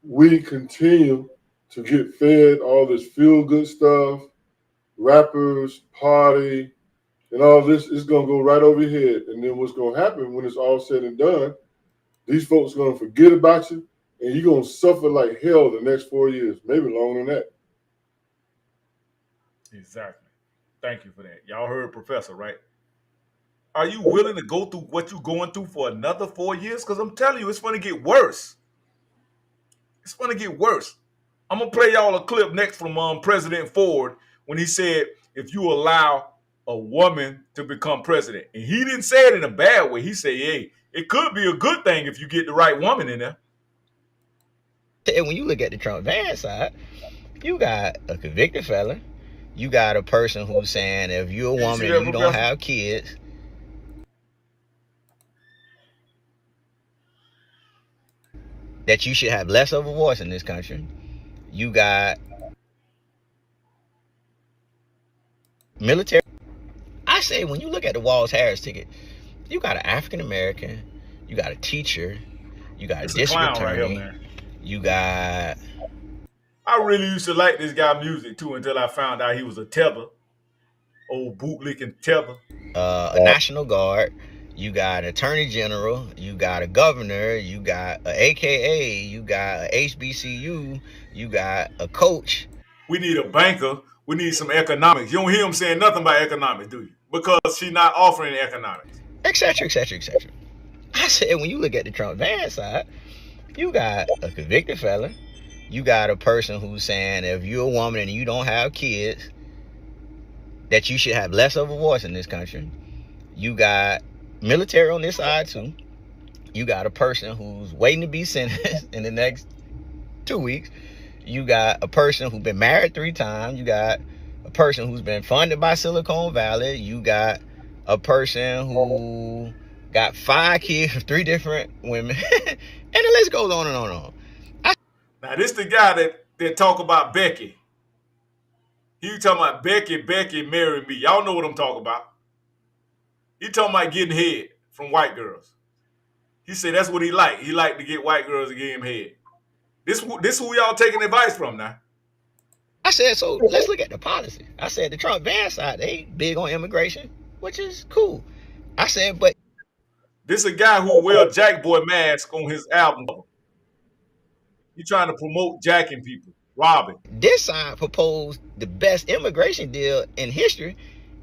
we continue to get fed all this feel-good stuff, rappers, party, and all this, is going to go right over your head. And then what's going to happen when it's all said and done, these folks are going to forget about you, and you're going to suffer like hell the next 4 years, maybe longer than that. Exactly. Thank you for that. Y'all heard Professor, right? Are you willing to go through what you're going through for another 4 years? Because I'm telling you, it's going to get worse. It's going to get worse. I'm going to play y'all a clip next from President Ford when he said, if you allow a woman to become president. And he didn't say it in a bad way. He said, hey, it could be a good thing if you get the right woman in there. And when you look at the Trump van side, you got a convicted felon. You got a person who's saying if you're a woman and you don't have kids, that you should have less of a voice in this country. You got military. I say when you look at the Walls Harris ticket, you got an African American, you got a teacher, you got a district attorney, right here, you got. I really used to like this guy's music too until I found out he was a tether, old bootlicking tether. A National Guard. You got an attorney general, you got a governor, you got a AKA, you got a HBCU, you got a coach. We need a banker. We need some economics. You don't hear him saying nothing about economics, do you? Because she's not offering economics. Etc., etc., etc. I said when you look at the Trump van side, you got a convicted felon. You got a person who's saying if you're a woman and you don't have kids, that you should have less of a voice in this country. You got military on this side too. You got a person who's waiting to be sentenced in the next 2 weeks. You got a person who's been married 3 times. You got a person who's been funded by Silicon Valley. You got a person who got 5 kids from 3 different women. And the list goes on and on and on. Now, this the guy that talk about Becky. He talking about Becky marry me. Y'all know what I'm talking about. He talking about getting head from white girls. He said that's what he like. He like to get white girls to give him head. This who y'all taking advice from now. I said, so let's look at the policy. I said the Trump van side, they big on immigration, which is cool. I said, but this a guy who wear a Jack Boy mask on his album. He trying to promote jacking people, robbing. This side proposed the best immigration deal in history,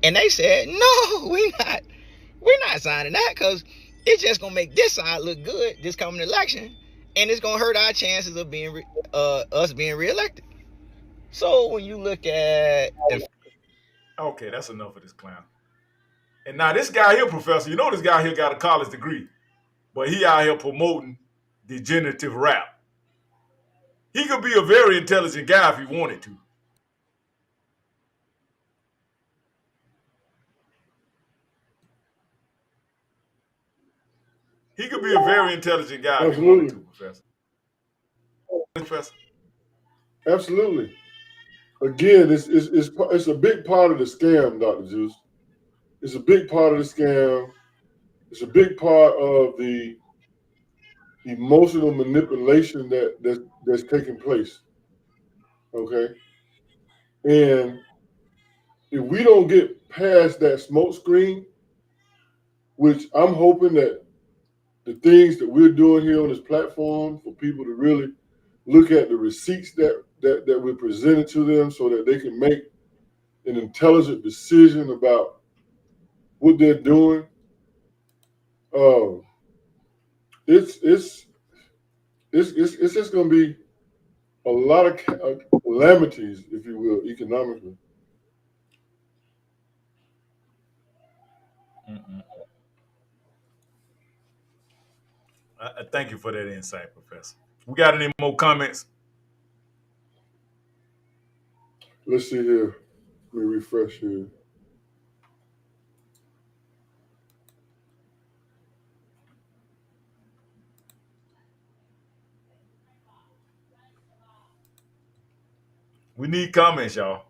and they said, no, we're not signing that because it's just gonna make this side look good this coming election, and it's gonna hurt our chances of being us being reelected. So when you look at, okay, that's enough of this clown. And now this guy here, professor, you know this guy here got a college degree, but he out here promoting degenerative rap. He could be a very intelligent guy if he wanted to. He could be a very intelligent guy if he wanted to, Professor. Professor. Absolutely. Again, it's a big part of the scam, Dr. Juice. It's a big part of the scam. It's a big part of the emotional manipulation that's taking place. Okay? And if we don't get past that smoke screen, which I'm hoping that the things that we're doing here on this platform for people to really look at the receipts that we're presenting to them so that they can make an intelligent decision about what they're doing. It's just going to be a lot of calamities, if you will, economically. I thank you for that insight, Professor. We got any more comments? Let's see here. Let me refresh here. We need comments, y'all.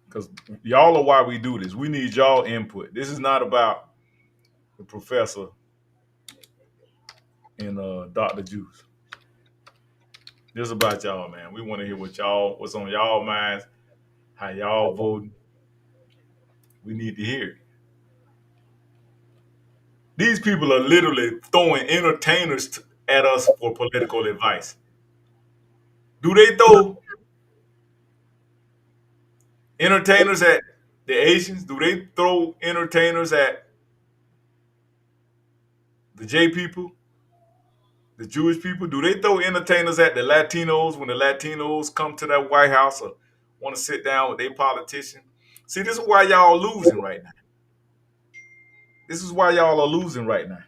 Because y'all are why we do this. We need y'all input. This is not about the professor and Dr. Juice. This is about y'all, man. We want to hear what's on y'all minds, how y'all voting. We need to hear it. These people are literally throwing entertainers at us for political advice. Do they throw entertainers at the Asians? Do they throw entertainers at the J people? The Jewish people? Do they throw entertainers at the Latinos when the Latinos come to that White House? Or want to sit down with their politician. See, this is why y'all losing right now. This is why y'all are losing right now.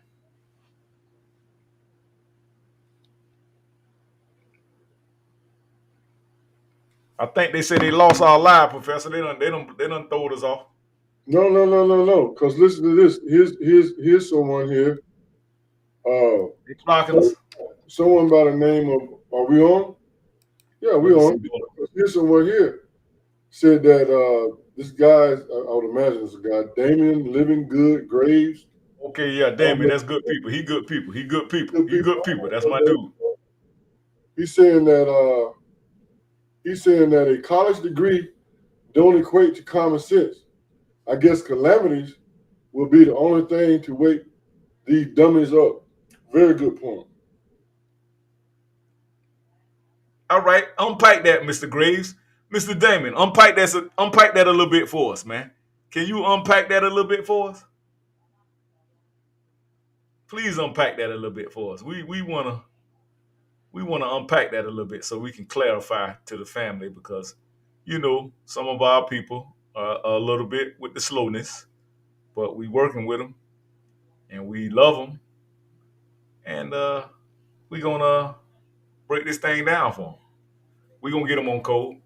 I think they said they lost our live, Professor. They done throwed us off. No. Because listen to this. Here's someone here. They clocking us. Someone by the name of. Are we on? Yeah, we on. Here's someone here said that this guy, I would imagine it's a guy, Damian Living Good Graves. Okay, yeah, Damien, that's good people. He good people. He good people. He good people. That's my dude. He's saying that a college degree don't equate to common sense. I guess calamities will be the only thing to wake these dummies up. Very good point. All right, unpack that, Mr. Graves. Mr. Damon, unpack that a little bit for us, man. Can you unpack that a little bit for us? Please unpack that a little bit for us. We wanna unpack that a little bit so we can clarify to the family, because some of our people are a little bit with the slowness, but we working with them and we love them, and we gonna break this thing down for them. We gonna get them on code.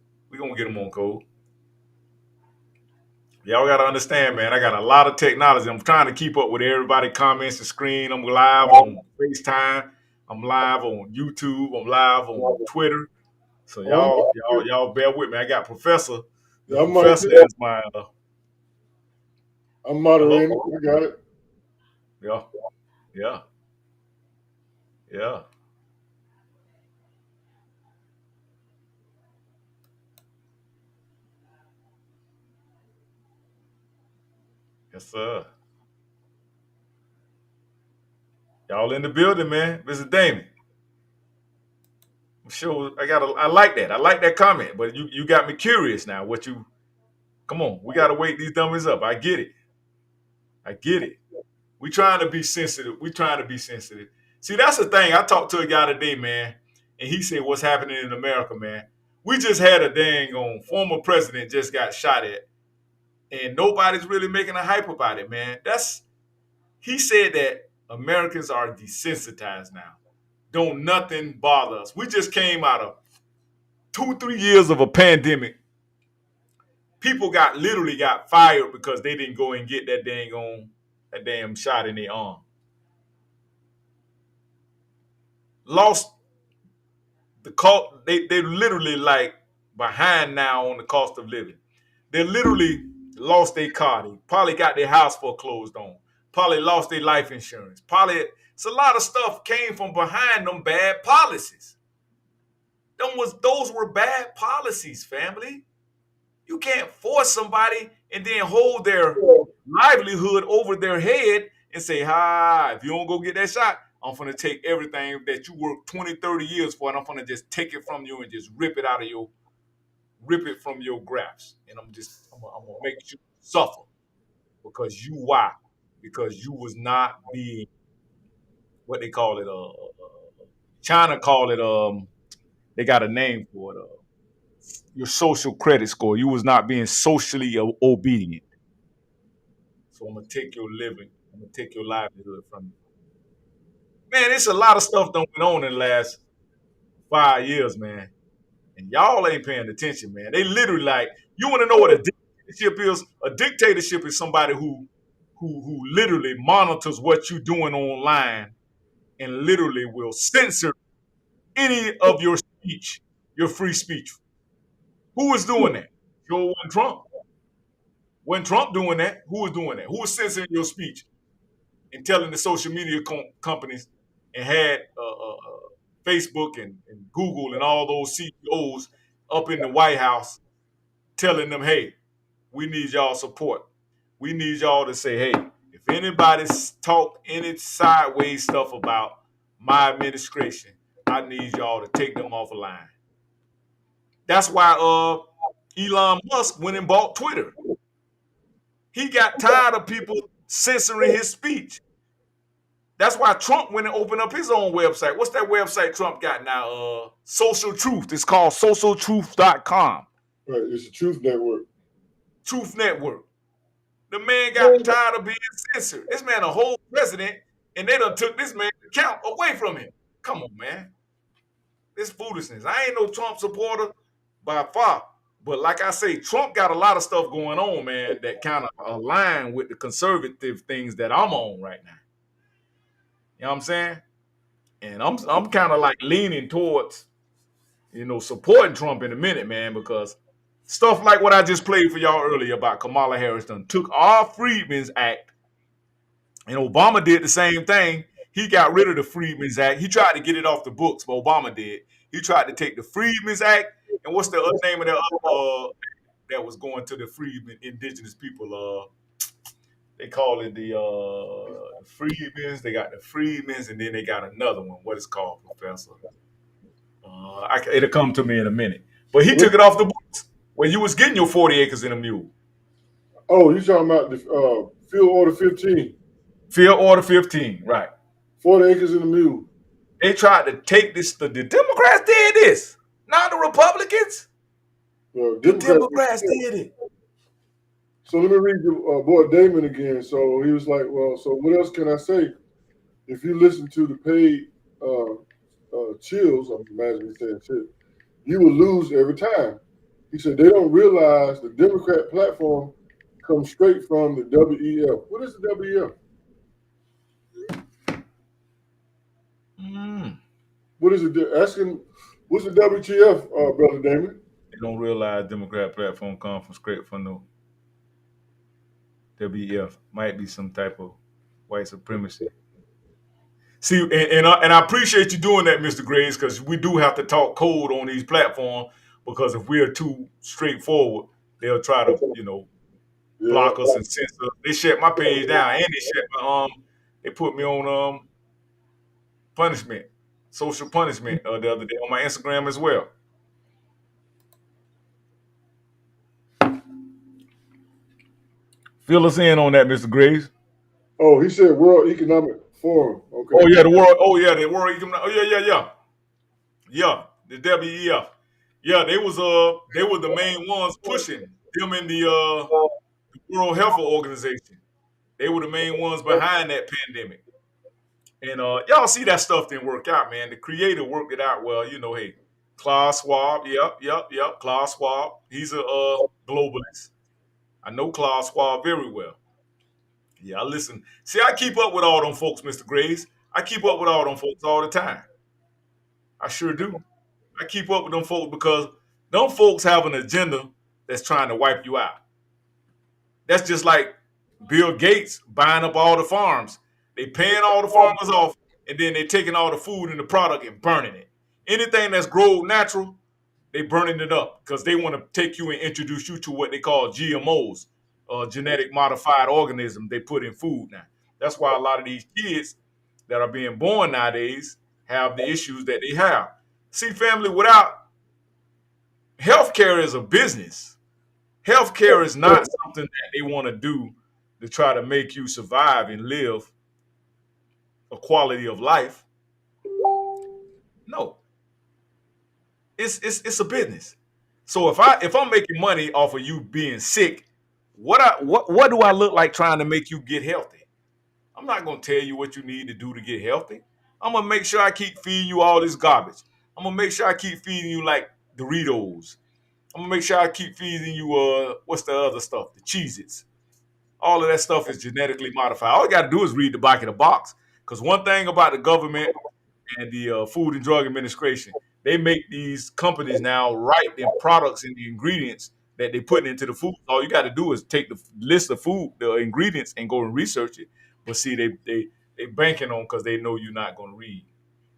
Y'all gotta understand, man. I got a lot of technology. I'm trying to keep up with everybody comments and screen. I'm live on FaceTime. I'm live on YouTube. I'm live on Twitter. So y'all bear with me. I got Professor. Professor is my. I'm moderating. I got it. Yeah. Yes, sir. Y'all in the building, man. Mr. Damon. I'm sure I like that. I like that comment, but you got me curious now. Come on, we gotta wake these dummies up. I get it. We trying to be sensitive. See, that's the thing. I talked to a guy today, man, and he said, "What's happening in America, man? We just had a dang on former president just got shot at, and nobody's really making a hype about it, man." He said that Americans are desensitized now. Don't nothing bother us. We just came out of 2-3 years of a pandemic. People literally got fired because they didn't go and get that damn shot in their arm. Lost the cost. They're literally like behind now on the cost of living. They literally lost their car. They probably got their house foreclosed on. Probably lost their life insurance. It's a lot of stuff came from behind them bad policies. Those were bad policies, family. You can't force somebody and then hold their livelihood over their head and say, if you don't go get that shot, I'm going to take everything that you worked 20, 30 years for, and I'm going to just take it from you and just rip it from your grasp. And I'm going to make you suffer. Because why? Because you was not being, what they call it, China call it, they got a name for it, your social credit score. You was not being socially obedient. So I'm going to take your living. I'm going to take your livelihood from you. Man, it's a lot of stuff that went on in the last 5 years, man. And y'all ain't paying attention, man. They literally you want to know what a dictatorship is? A dictatorship is somebody who literally monitors what you're doing online and literally will censor any of your speech, your free speech. Who was doing that? Joe and Trump. When Trump doing that, who was doing that? Who was censoring your speech and telling the social media companies and had Facebook and Google and all those CEOs up in the White House telling them, hey, we need y'all support. We need y'all to say, hey, if anybody's talk any sideways stuff about my administration, I need y'all to take them off the line. That's why Elon Musk went and bought Twitter. He got tired of people censoring his speech. That's why Trump went and opened up his own website. What's that website Trump got now? Social Truth. It's called socialtruth.com. Right, it's the Truth Network. Truth Network. The man got tired of being censored. This man a whole president, and they done took this man's account away from him. Come on, man. This foolishness. I ain't no Trump supporter by far. But like I say, Trump got a lot of stuff going on, man, that kind of align with the conservative things that I'm on right now. You know what I'm saying? And I'm kind of like leaning towards, supporting Trump in a minute, man, because stuff like what I just played for y'all earlier about Kamala Harris done took our Freedmen's Act, and Obama did the same thing. He got rid of the Freedmen's Act. He tried to get it off the books, but Obama did. He tried to take the Freedmen's Act, and what's the other name of that that was going to the freedmen, indigenous people? They call it the Freedmen's. They got the Freedmen's, and then they got another one. What is called, Professor? It'll come to me in a minute. But he took it off the books when you was getting your 40 acres in a mule. Oh, you talking about the Field Order 15? Field Order 15, right. 40 acres in a mule. They tried to take this. The Democrats did this, not the Republicans. Well, The Democrats did it. So let me read your boy Damon again. So he was like, well, so what else can I say? If you listen to the paid chills, I'm imagining he saying chill, you will lose every time. He said they don't realize the Democrat platform comes straight from the WEF. What is the WEF? What is it? Asking, what's the WTF, Brother Damon? They don't realize Democrat platform comes from straight from the WEF. Might be some type of white supremacy. See, and I appreciate you doing that, Mr. Graves, because we do have to talk code on these platforms, because if we're too straightforward, they'll try to, block us and censor us. They shut my page down, and they shut my they put me on punishment, social punishment the other day on my Instagram as well. Fill us in on that, Mr. Graves. Oh, he said World Economic Forum. Okay. Oh yeah, the World. Oh yeah, the World Economic. Oh yeah. The WEF. Yeah, they were the main ones pushing them in the World Health Organization. They were the main ones behind that pandemic. And y'all see that stuff didn't work out, man. The creator worked it out well. Hey, Klaus Schwab. Yep. Klaus Schwab. He's a globalist. I know Klaus Schwab very well. Yeah, I listen. See, I keep up with all them folks, Mr. Graves. I keep up with all them folks all the time. I sure do. I keep up with them folks because them folks have an agenda that's trying to wipe you out. That's just like Bill Gates buying up all the farms. They paying all the farmers off, and then they taking all the food and the product and burning it. Anything that's grown natural, they burning it up because they want to take you and introduce you to what they call GMOs, genetic modified organisms they put in food now. That's why a lot of these kids that are being born nowadays have the issues that they have. See, family, without healthcare is a business. Healthcare is not something that they want to do to try to make you survive and live a quality of life. No. It's a business. So if I'm making money off of you being sick, what do I look like trying to make you get healthy? I'm not gonna tell you what you need to do to get healthy. I'm gonna make sure I keep feeding you all this garbage. I'm gonna make sure I keep feeding you like Doritos. I'm gonna make sure I keep feeding you what's the other stuff? The Cheez-Its. All of that stuff is genetically modified. All you gotta do is read the back of the box. Because one thing about the government and the Food and Drug Administration, they make these companies now write their products and the ingredients that they put into the food. All you got to do is take the list of food, the ingredients, and go and research it. But see, they banking on because they know you're not going to read.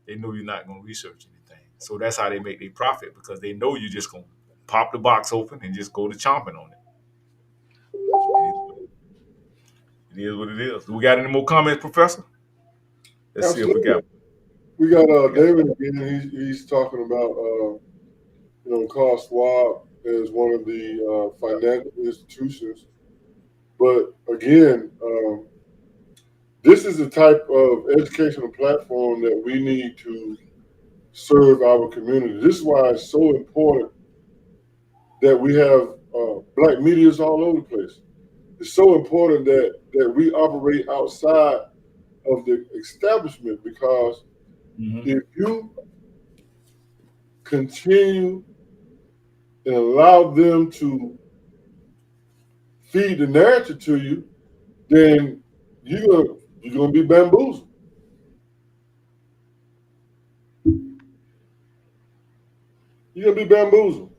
They know you're not going to research anything. So that's how they make their profit, because they know you're just going to pop the box open and just go to chomping on it. It is what it is. Do we got any more comments, Professor? Let's see if we got. We got David again. He's talking about Klaus Schwab as one of the financial institutions. But again, this is the type of educational platform that we need to serve our community. This is why it's so important that we have black medias all over the place. It's so important that we operate outside of the establishment, because Mm-hmm. if you continue and allow them to feed the narrative to you, then you're gonna be bamboozled. You're gonna be bamboozled.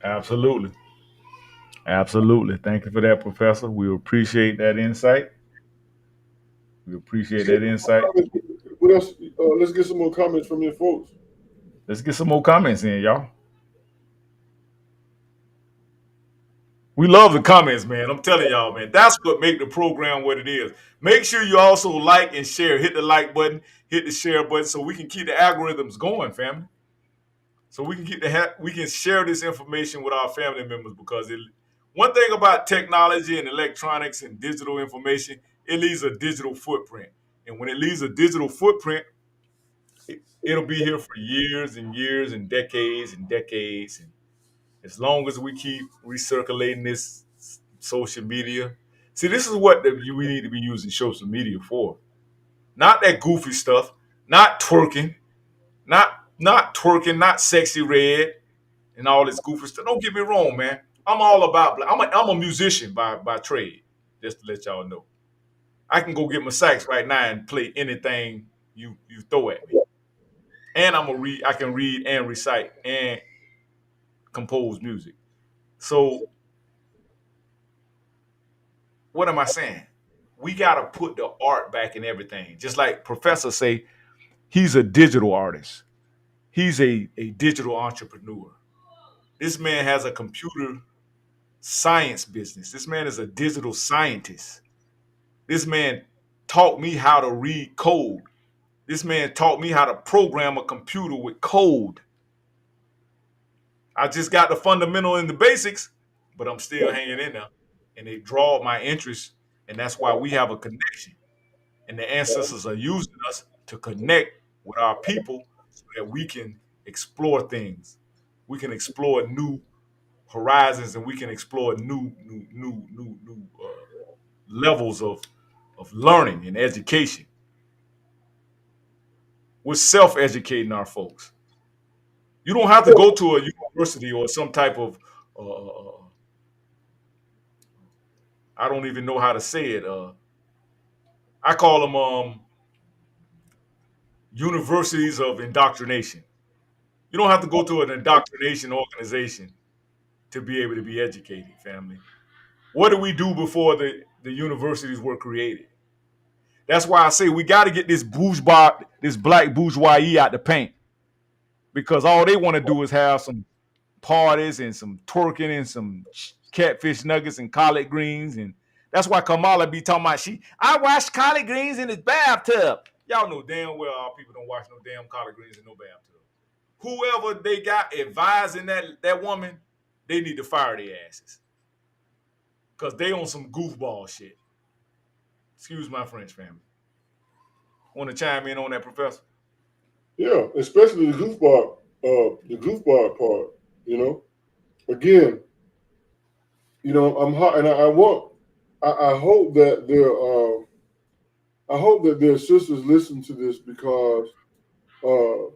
Absolutely. Absolutely. Thank you for that, Professor. We appreciate that insight. We appreciate that insight. What else? Let's get some more comments from your folks. Let's get some more comments in, y'all. We love the comments, man. I'm telling y'all, man. That's what make the program what it is. Make sure you also like and share. Hit the like button, hit the share button, so we can keep the algorithms going, family. So we can we can share this information with our family members, because one thing about technology and electronics and digital information, it leaves a digital footprint. And when it leaves a digital footprint, it'll be here for years and years and decades and decades. And as long as we keep recirculating this social media, see, this is what we need to be using social media for. Not that goofy stuff, not twerking, not twerking, not sexy red and all this goofy stuff. Don't get me wrong, man. I'm all about. I'm a musician by trade. Just to let y'all know, I can go get my sax right now and play anything you throw at me. And I can read and recite and compose music. So what am I saying? We gotta put the art back in everything. Just like Professor say, he's a digital artist. He's a digital entrepreneur. This man has a computer science business. This man is a digital scientist. This man taught me how to read code. This man taught me how to program a computer with code. I just got the fundamental and the basics, but I'm still hanging in there. And they draw my interest, and that's why we have a connection. And the ancestors are using us to connect with our people so that we can explore things. We can explore new horizons, and we can explore new levels of learning and education. We're self-educating our folks. You don't have to go to a university or some type of I don't even know how to say it. I call them universities of indoctrination. You don't have to go to an indoctrination organization to be able to be educated, family. What did we do before the universities were created? That's why I say we got to get this this black bourgeoisie out the paint, because all they want to do is have some parties and some twerking and some catfish nuggets and collard greens. And that's why Kamala be talking about I wash collard greens in his bathtub. Y'all know damn well our people don't wash no damn collard greens in no bathtub. Whoever they got advising that woman, they need to fire their asses, because they on some goofball shit. Excuse my French, family. Want to chime in on that, Professor? Yeah, especially the goofball part. You know, again, I'm hot, and I hope that I hope that their sisters listen to this, because uh,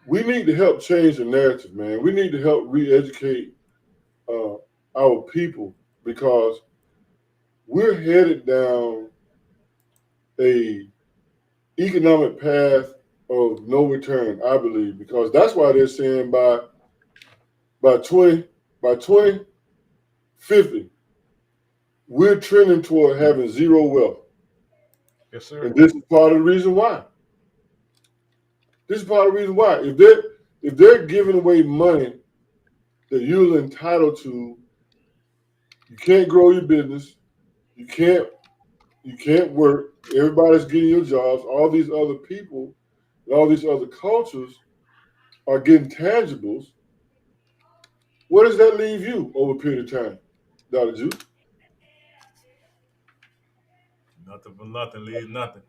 we need to help change the narrative, man. We need to help re-educate our people, because we're headed down a economic path of no return, I believe, because that's why they're saying by 2050, we're trending toward having zero wealth. Yes, sir. And this is part of the reason why. This is part of the reason why. If they're giving away money that you're entitled to, you can't grow your business, you can't work, everybody's getting your jobs, all these other people and all these other cultures are getting tangibles. Where does that leave you over a period of time, Dr. Juice? Nothing for nothing leaves nothing.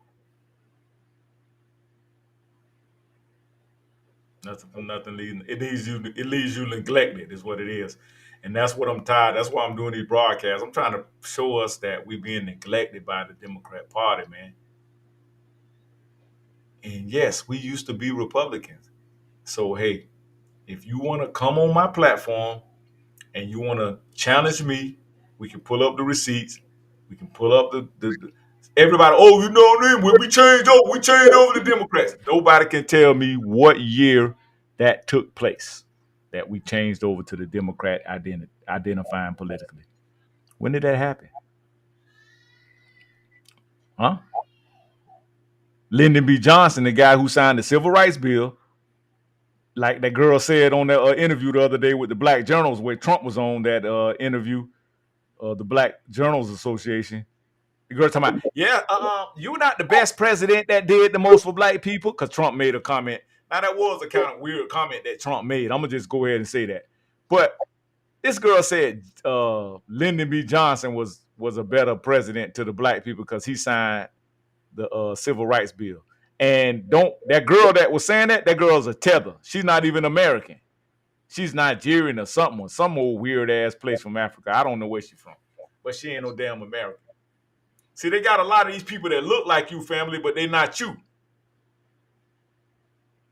Nothing from nothing leaves it leaves you neglected is what it is. And that's what I'm tired. That's why I'm doing these broadcasts. I'm trying to show us that we're being neglected by the Democrat Party, man. And yes, we used to be Republicans. So hey, if you want to come on my platform and you want to challenge me, we can pull up the receipts. We can pull up the everybody. Oh, you know what I mean? When we changed over the Democrats. Nobody can tell me what year that took place that we changed over to the Democrat identifying politically. When did that happen? Huh? Lyndon B. Johnson, the guy who signed the Civil Rights Bill, like that girl said on that interview the other day with the Black Journals, where Trump was on that interview, the Black Journals Association. The girl talking about, yeah, you're not the best president that did the most for black people, because Trump made a comment. Now that was a kind of weird comment that Trump made. I'm gonna just go ahead and say that. But this girl said Lyndon B. Johnson was a better president to the black people because he signed the Civil Rights Bill. And that girl that was saying that girl's a tether. She's not even American. She's Nigerian or something, or some old weird ass place from Africa. I don't know where she's from, but she ain't no damn American. See, they got a lot of these people that look like you, family, but they not you.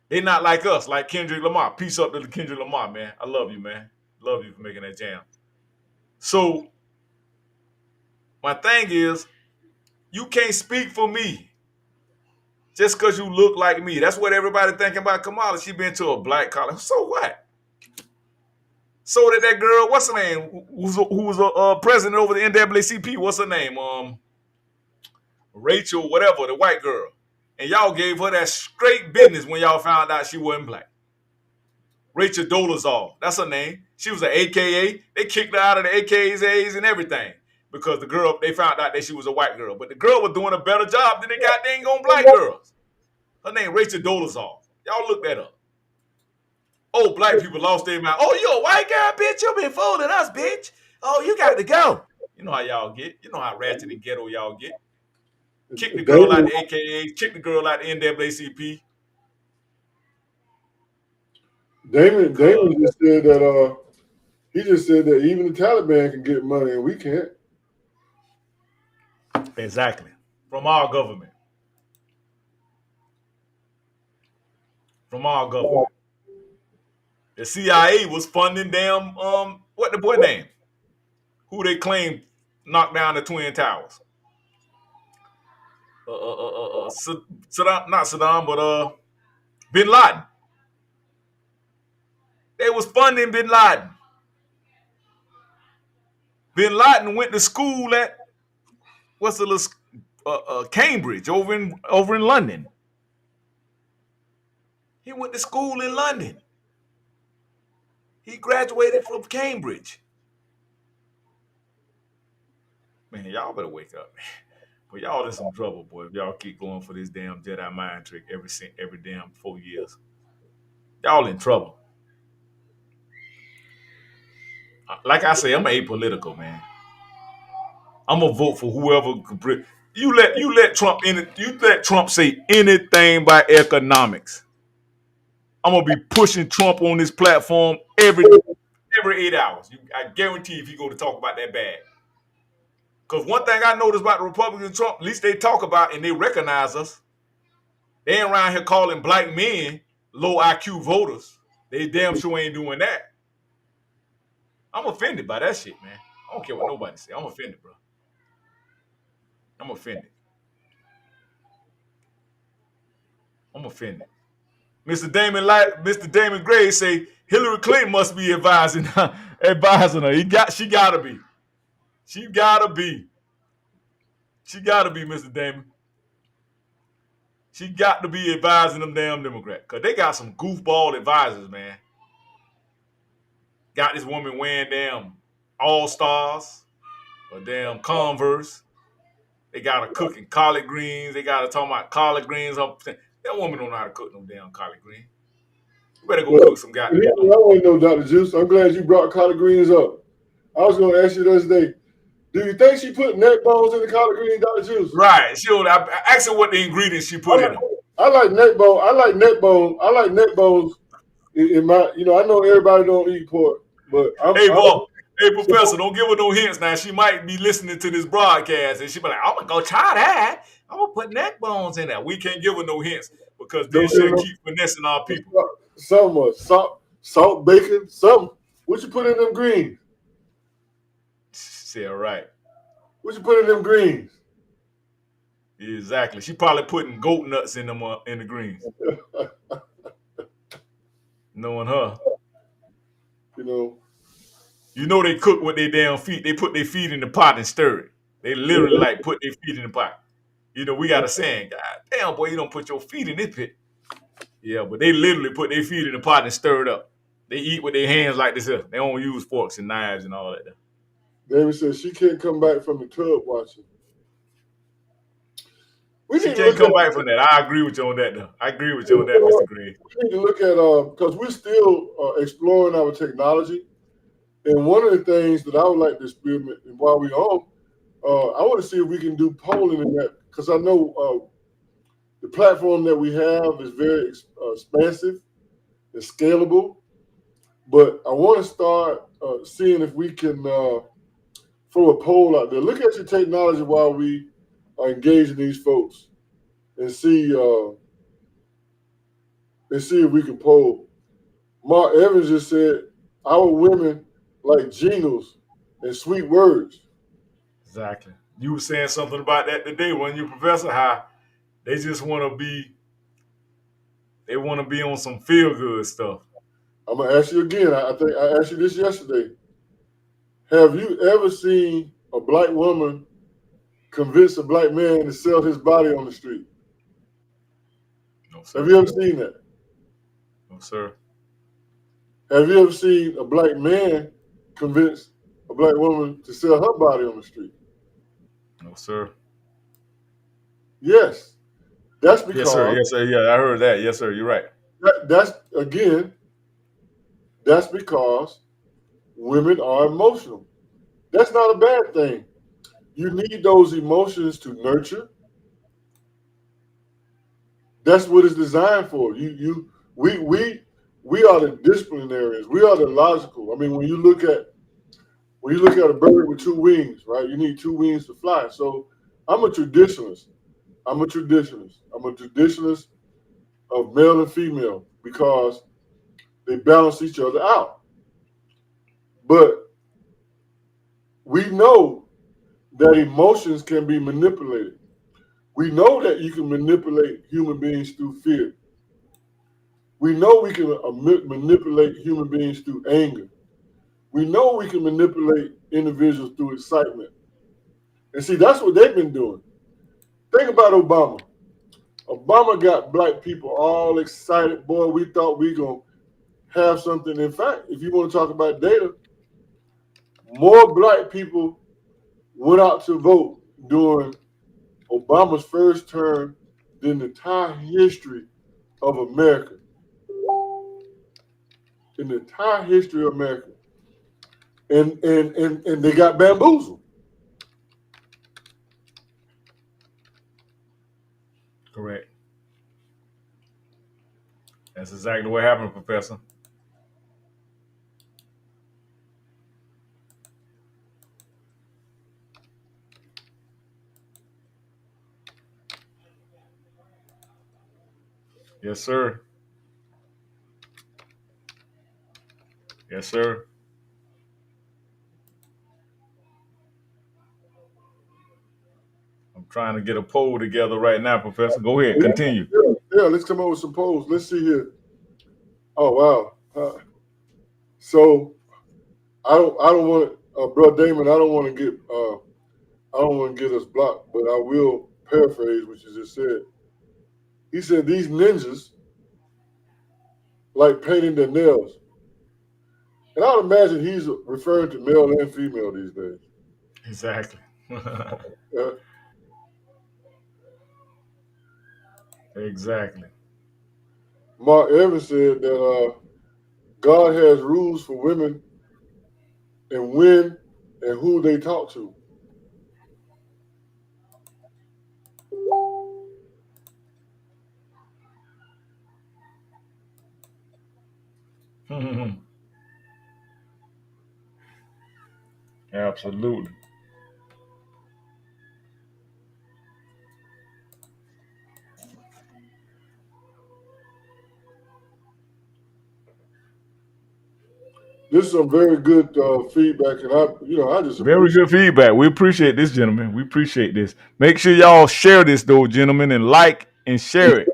They not like us, like Kendrick Lamar. Peace up to Kendrick Lamar, man. I love you, man. Love you for making that jam. So, my thing is, you can't speak for me just because you look like me. That's what everybody thinking about Kamala. She been to a black college. So what? So did that girl, what's her name, who was a president over the NAACP? What's her name? Rachel, whatever, the white girl. And y'all gave her that straight business when y'all found out she wasn't black. Rachel Dolezal, that's her name. She was an AKA. They kicked her out of the AKAs and everything because the girl, they found out that she was a white girl. But the girl was doing a better job than the goddamn on black girls. Her name Rachel Dolezal. Y'all look that up. Oh, black people lost their mind. Oh, you a white guy, bitch? You been fooling us, bitch. Oh, you got to go. You know how y'all get. You know how ratchet and ghetto y'all get. Kick the girl out the AKA, kick the girl out the NAACP. Damon just said that he just said that even the Taliban can get money and we can't. Exactly. From our government. From our government. The CIA was funding damn what the boy name? Who they claim knocked down the Twin Towers. Saddam, not Saddam, but Bin Laden. They was funding Bin Laden. Bin Laden went to school at Cambridge over in London. He went to school in London. He graduated from Cambridge. Man, y'all better wake up, man. But y'all in some trouble, boy. If y'all keep going for this damn Jedi mind trick every damn 4 years. Y'all in trouble. Like I say, I'm apolitical, man. I'm gonna vote for whoever could bring. You let Trump say anything by economics. I'm gonna be pushing Trump on this platform every 8 hours. I guarantee if he go to talk about that bad. Because one thing I noticed about the Republicans and Trump, at least they talk about and they recognize us. They ain't around here calling black men low IQ voters. They damn sure ain't doing that. I'm offended by that shit, man. I don't care what nobody say. I'm offended, bro. I'm offended. Mr. Damon Gray say Hillary Clinton must be advising her. She gotta be. She gotta be, Mr. Damon. She got to be advising them damn Democrats. Because they got some goofball advisors, man. Got this woman wearing damn All-Stars or damn Converse. They got her cooking collard greens. They got her talking about collard greens. That woman don't know how to cook no damn collard greens. You better go cook some goddamn. I want to know, Dr. Juice. I'm glad you brought collard greens up. I was going to ask you the other day, do you think she put neck bones in the collard greens, Dr. Juice? Right. I asked her what the ingredients she put in them. I like neck bone. I like neck bones in my, I know everybody don't eat pork, but Hey, boy. Hey, Professor, don't give her no hints now. She might be listening to this broadcast and she be like, I'm going to go try that. I'm going to put neck bones in there. We can't give her no hints because then don't give she'll no keep finessing our people. some salt, bacon, something. What you put in them greens? Yeah, right. What you put in them greens? Exactly. She probably putting goat nuts in them in the greens. Knowing her. You know they cook with their damn feet. They put their feet in the pot and stir it. They literally like put their feet in the pot. We got a saying, God damn, boy, you don't put your feet in this pit. Yeah, but they literally put their feet in the pot and stir it up. They eat with their hands like this. They don't use forks and knives and all that. David says she can't come back from the tub watching. She can't come back from that. I agree with you on that, though. I agree with you on that, Mr. Green. We need to look at, because we're still exploring our technology. And one of the things that I would like to experiment, and while we're on, I want to see if we can do polling in that, because I know the platform that we have is very expansive and scalable. But I want to start seeing if we can throw a poll out there. Look at your technology while we are engaging these folks, and see if we can poll. Mark Evans just said, our women like jingles and sweet words. Exactly. You were saying something about that today, when you, Professor, how they just want to be on some feel good stuff. I'm gonna ask you again. I think I asked you this yesterday. Have you ever seen a black woman convince a black man to sell his body on the street? No, sir. Have you ever seen that? No, sir. Have you ever seen a black man convince a black woman to sell her body on the street? No, sir. Yes. That's because Yes, sir. Yes, sir. Yeah, I heard that. Yes, sir. You're right. that's because women are emotional. That's not a bad thing. You need those emotions to nurture. That's what it's designed for. We are the disciplinarians. We are the logical. I mean, when you look at a bird with two wings, right? You need two wings to fly. So I'm a traditionalist. I'm a traditionalist of male and female because they balance each other out. But we know that emotions can be manipulated. We know that you can manipulate human beings through fear. We know we can manipulate human beings through anger. We know we can manipulate individuals through excitement. And see, that's what they've been doing. Think about Obama. Obama got black people all excited. Boy, we thought we going to have something. In fact, if you want to talk about data, more black people went out to vote during Obama's first term than the entire history of America. In the entire history of America. And they got bamboozled. Correct. That's exactly what happened, Professor. Yes, sir. Yes, sir. I'm trying to get a poll together right now, Professor. Go ahead. Continue. Yeah, let's come up with some polls. Let's see here. Oh wow. So I don't want Bro Damon, I don't want to get us blocked, but I will paraphrase what you just said. He said these ninjas like painting their nails. And I would imagine he's referring to male and female these days. Exactly. Exactly. Mark Evans said that God has rules for women and when and who they talk to. Absolutely. This is some very good feedback, and I just Very appreciate. good feedback. We appreciate this, gentlemen. We appreciate this. Make sure y'all share this, though, gentlemen, and like and share it.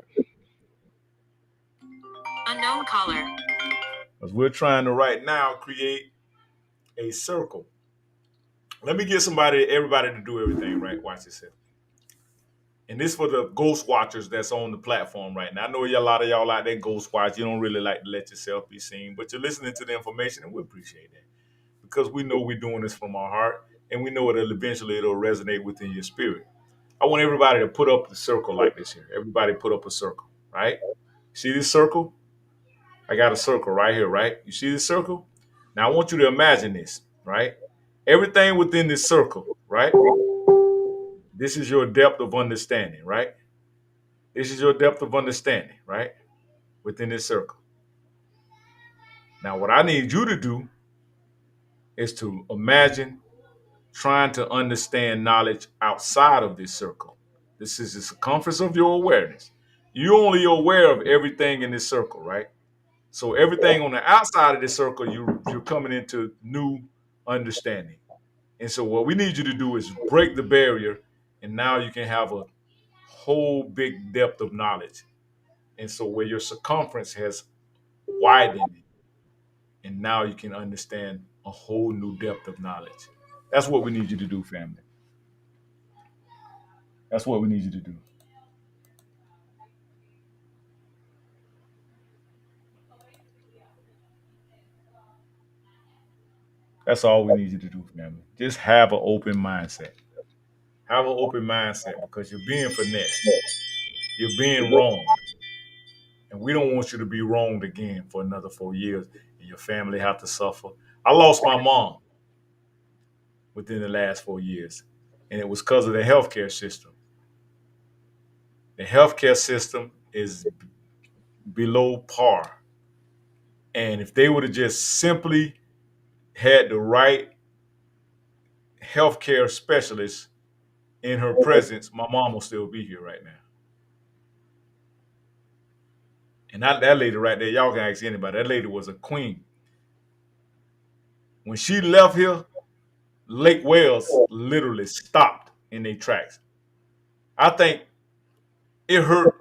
Unknown caller. Because we're trying to right now create a circle. Let me get everybody to do everything, right? Watch this here. And this for the ghost watchers that's on the platform right now. I know a lot of y'all out there ghost watch. You don't really like to let yourself be seen, but you're listening to the information, and we appreciate that because we know we're doing this from our heart, and we know it'll resonate within your spirit. I want everybody to put up the circle like this here. Everybody put up a circle, right? See this circle? I got a circle right here, right? You see this circle? Now I want you to imagine this, right? Everything within this circle, right? This is your depth of understanding, right? This is your depth of understanding, right? Within this circle. Now, what I need you to do is to imagine trying to understand knowledge outside of this circle. This is the circumference of your awareness. You're only aware of everything in this circle, right? So everything on the outside of this circle, you're coming into new understanding. And so what we need you to do is break the barrier, and now you can have a whole big depth of knowledge. And so where your circumference has widened, and now you can understand a whole new depth of knowledge. That's what we need you to do, family. That's what we need you to do. That's all we need you to do, family. Just have an open mindset. Have an open mindset because you're being finessed. You're being wronged. And we don't want you to be wronged again for another 4 years and your family have to suffer. I lost my mom within the last 4 years, and it was because of the healthcare system. The healthcare system is below par. And if they would have just simply had the right healthcare specialist in her presence, my mom will still be here right now. And that lady right there, y'all can ask anybody, that lady was a queen. When she left here, Lake Wales literally stopped in their tracks. I think it hurt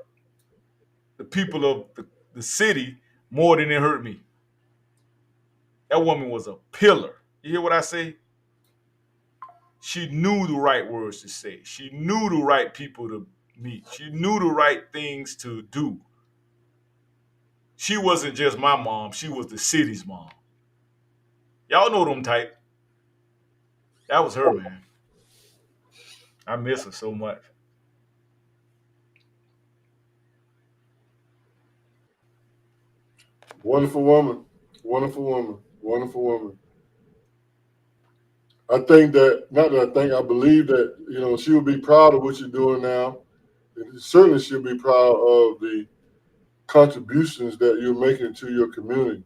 the people of the city more than it hurt me. That woman was a pillar. You hear what I say? She knew the right words to say. She knew the right people to meet. She knew the right things to do. She wasn't just my mom. She was the city's mom. Y'all know them type. That was her, man. I miss her so much. Wonderful woman, wonderful woman, wonderful woman. I think that, not that I think, I believe that, she will be proud of what you're doing now. And certainly she'll be proud of the contributions that you're making to your community.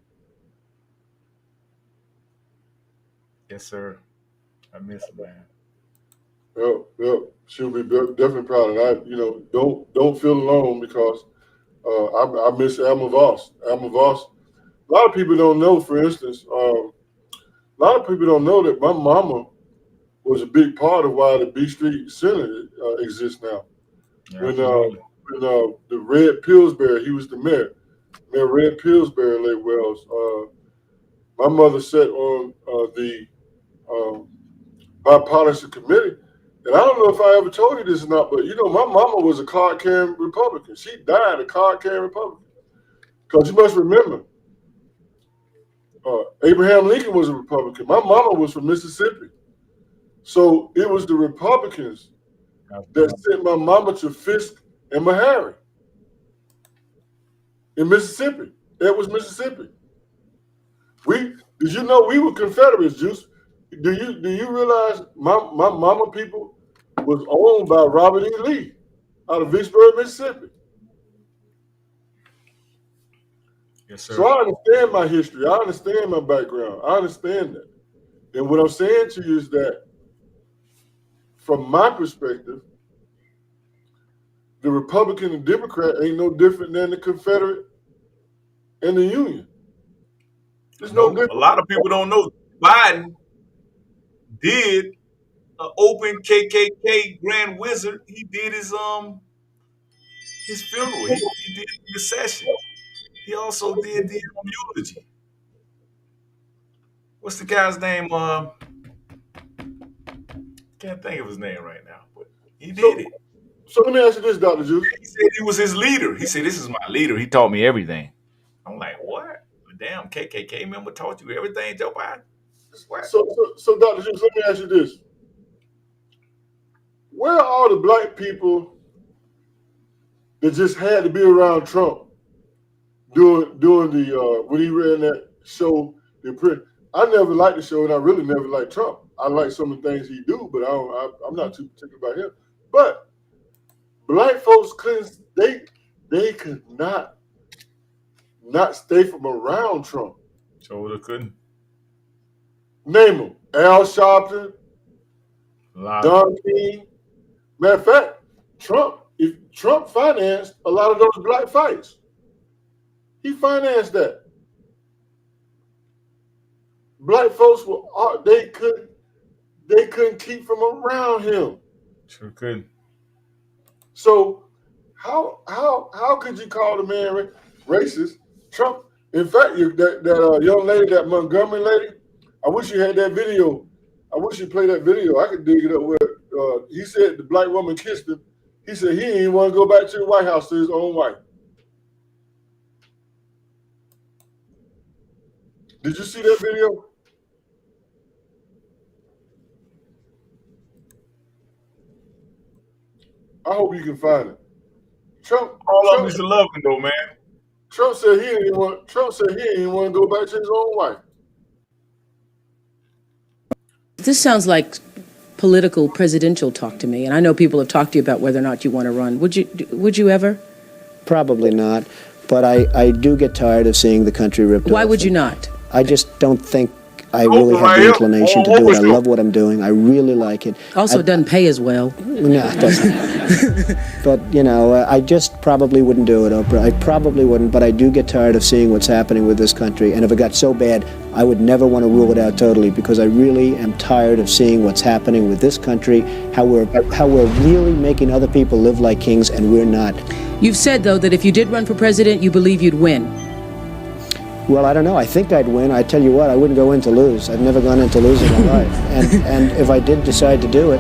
Yes, sir. I miss her, man. Yep. She'll be definitely proud. And don't feel alone because I miss Alma Voss. Alma Voss. A lot of people don't know, for instance, a lot of people don't know that my mama was a big part of why the B Street Center exists now. When the Red Pillsbury, he was the mayor. Mayor Red Pillsbury, Lake Wells. My mother sat on the bipartisan committee. And I don't know if I ever told you this or not, but my mama was a card-carrying Republican. She died a card-carrying Republican. Because you must remember, Abraham Lincoln was a Republican. My mama was from Mississippi. So it was the Republicans that sent my mama to Fisk and Meharry in Mississippi. That was Mississippi. Did you know we were Confederates, Juice? Do you realize my mama people was owned by Robert E. Lee out of Vicksburg, Mississippi? Yes, sir. So I understand my history. I understand my background. I understand that. And what I'm saying to you is that, from my perspective, the Republican and Democrat ain't no different than the Confederate and the Union. There's no A difference. lot of people don't know Biden did an open KKK Grand Wizard. He did his funeral. He did the session. He also did the eulogy. What's the guy's name? Can't think of his name right now, but he did it. So let me ask you this, Dr. Juice. He said he was his leader. He said, "This is my leader. He taught me everything." I'm like, what? The damn KKK member taught you everything, Joe Biden? What? So Dr. Juice, let me ask you this. Where are all the black people that just had to be around Trump during the when he ran that show, The Print? I never liked the show, and I really never liked Trump. I like some of the things he do, but I'm not too particular about him. But black folks couldn't, they could not stay from around Trump. So they couldn't. Name them: Al Sharpton, Don King. Matter of fact, Trump financed a lot of those black fights. He financed that. Black folks they couldn't keep from around him. Sure couldn't. So how could you call the man racist? Trump. In fact, that young lady, that Montgomery lady, I wish you had that video. I wish you played that video. I could dig it up. Where he said the black woman kissed him. He said he didn't want to go back to the White House to his own wife. Did you see that video? I hope you can find it. Trump of them is loving though, man. Trump said he didn't want to go back to his own wife. This sounds like political presidential talk to me, and I know people have talked to you about whether or not you want to run. Would you ever? Probably not, but I do get tired of seeing the country ripped off. Why would you not? I just don't think I really have the inclination to do it. I love what I'm doing. I really like it. Also, it doesn't pay as well. No, it doesn't. But, I just probably wouldn't do it, Oprah. I probably wouldn't, but I do get tired of seeing what's happening with this country. And if it got so bad, I would never want to rule it out totally, because I really am tired of seeing what's happening with this country, how we're really making other people live like kings, and we're not. You've said, though, that if you did run for president, you believe you'd win. Well, I don't know. I think I'd win. I tell you what, I wouldn't go in to lose. I've never gone in to lose in my life. And if I did decide to do it,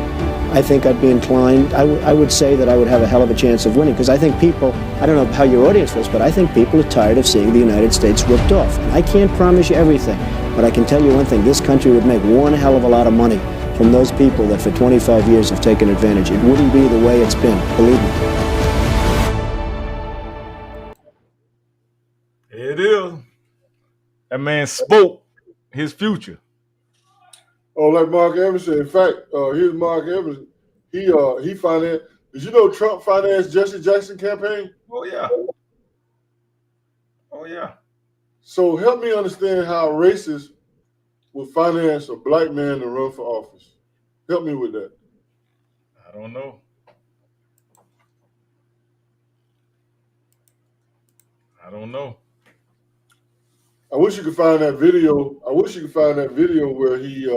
I think I'd be inclined. I would say that I would have a hell of a chance of winning, because I think people, I don't know how your audience feels, but I think people are tired of seeing the United States ripped off. And I can't promise you everything, but I can tell you one thing. This country would make one hell of a lot of money from those people that for 25 years have taken advantage. It wouldn't be the way it's been, believe me. It is. That man spoke his future. Oh, like Mark Evans said. In fact, here's Mark Evans. He financed. Did you know Trump financed Jesse Jackson campaign? Oh yeah. Oh yeah. So help me understand how racists would finance a black man to run for office. Help me with that. I don't know. I don't know. I wish you could find that video. I wish you could find that video where he,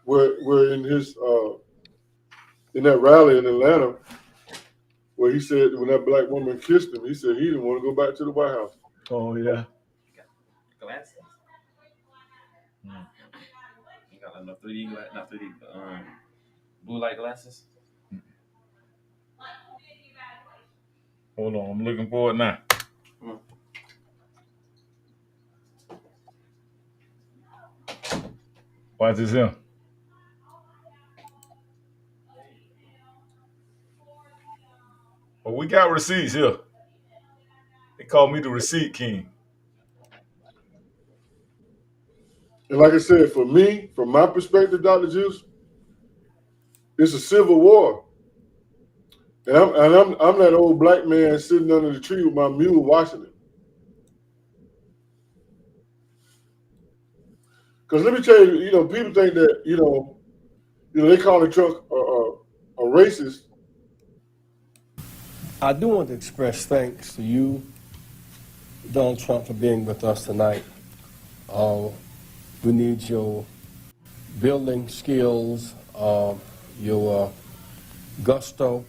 where in his, in that rally in Atlanta, where he said when that black woman kissed him, he said he didn't want to go back to the White House. Oh yeah. Glasses. You got like no 3D, not 3D, blue light glasses. Hold on, I'm looking for it now. Watch this him. Well, we got receipts here. They call me the receipt king. And like I said, for me, from my perspective, Dr. Juice, it's a civil war. And I'm that old black man sitting under the tree with my mule watching it. Because let me tell you, people think that they call Trump a racist. I do want to express thanks to you, Donald Trump, for being with us tonight. We need your building skills, your gusto,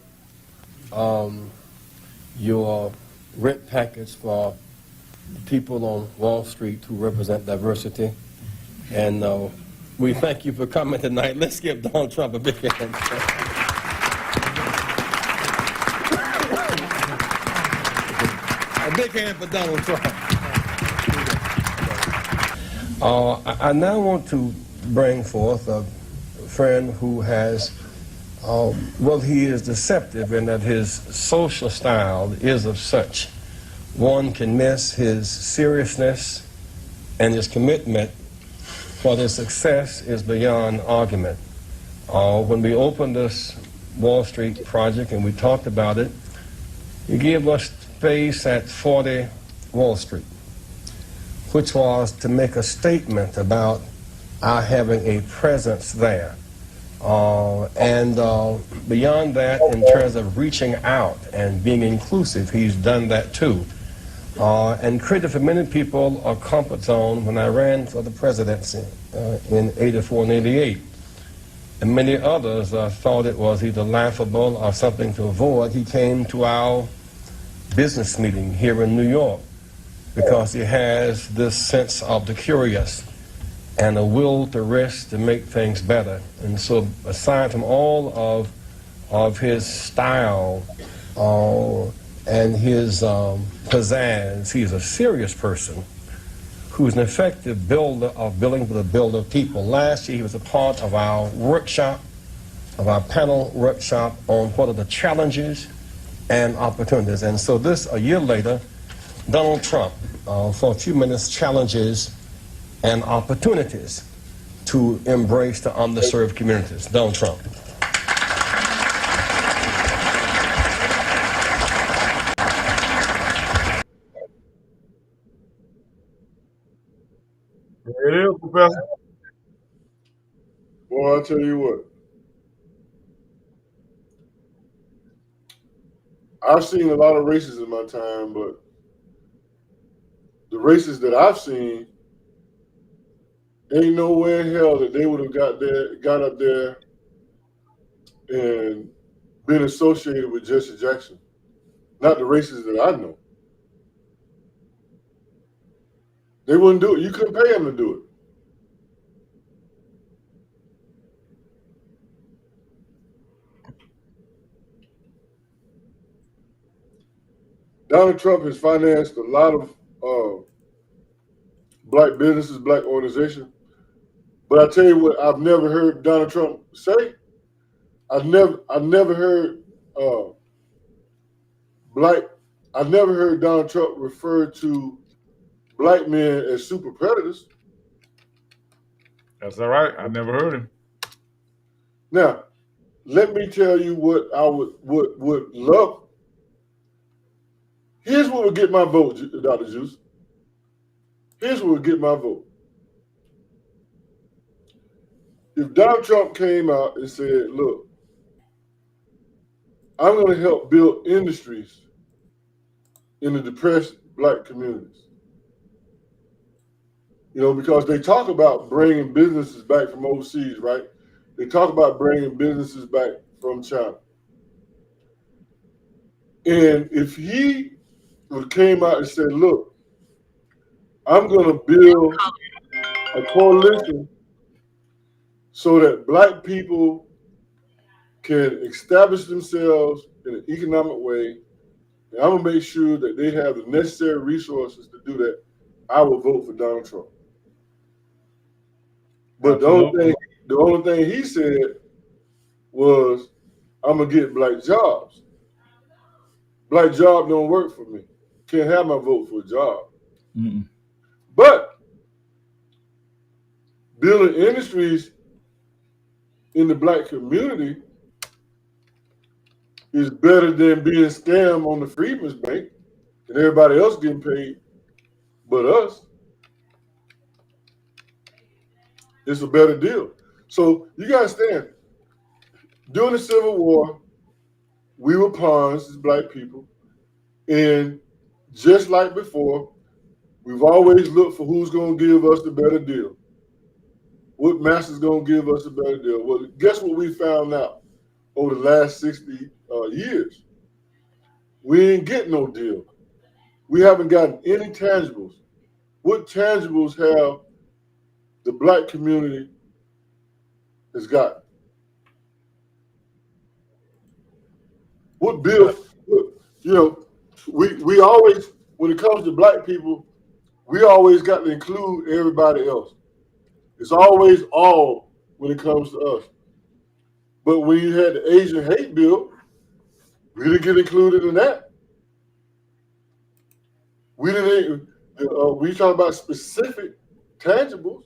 your rent package for people on Wall Street who represent diversity. And we thank you for coming tonight. Let's give Donald Trump a big hand. A big hand for Donald Trump. I now want to bring forth a friend who has, he is deceptive in that his social style is of such. One can miss his seriousness and his commitment, for his success is beyond argument. When we opened this Wall Street project and we talked about it, he gave us space at 40 Wall Street, which was to make a statement about our having a presence there. And beyond that, in terms of reaching out and being inclusive, he's done that too. And created for many people a comfort zone when I ran for the presidency in 84 and 88. And many others thought it was either laughable or something to avoid. He came to our business meeting here in New York because he has this sense of the curious and a will to risk to make things better. And so aside from all of his style and his pizzazz, he's a serious person who's an effective builder of building with a builder of people. Last year he was a part of our workshop, of our panel workshop on what are the challenges and opportunities. And so this, a year later, Donald Trump, for a few minutes, challenges and opportunities to embrace the underserved communities. Donald Trump. There it is, Professor. Well, I'll tell you what. I've seen a lot of races in my time, but the races that I've seen, ain't nowhere in hell that they would have got up there and been associated with Jesse Jackson. Not the races that I know. They wouldn't do it. You couldn't pay them to do it. Donald Trump has financed a lot of black businesses, black organizations. But I tell you what, I've never heard Donald Trump say. I've never heard Donald Trump refer to black men as super predators. That's all right. I never heard him. Now, let me tell you what I would love. Here's what would get my vote, Dr. Juice. Here's what would get my vote. If Donald Trump came out and said, look, I'm going to help build industries in the depressed black communities. You know, because they talk about bringing businesses back from overseas, right? They talk about bringing businesses back from China. And if he came out and said, look, I'm going to build a coalition so that black people can establish themselves in an economic way, and I'm going to make sure that they have the necessary resources to do that, I will vote for Donald Trump. But the only thing he said was, I'm going to get black jobs. Black job don't work for me. Can't have my vote for a job. Mm-mm. But building industries in the black community is better than being scammed on the Freedmen's Bank and everybody else getting paid but us. it's a better deal. So you gotta understand, during the Civil War, we were pawns as black people, and just like before, we've always looked for who's gonna give us the better deal. What master's gonna give us a better deal? Well, guess what we found out over the last 60 years? We ain't getting no deal. We haven't gotten any tangibles. What tangibles have the black community has gotten? What bill? You know, we always, when it comes to black people, we always got to include everybody else. It's always all when it comes to us. But when you had the Asian hate bill, we didn't get included in that. We didn't. We talk about specific tangibles.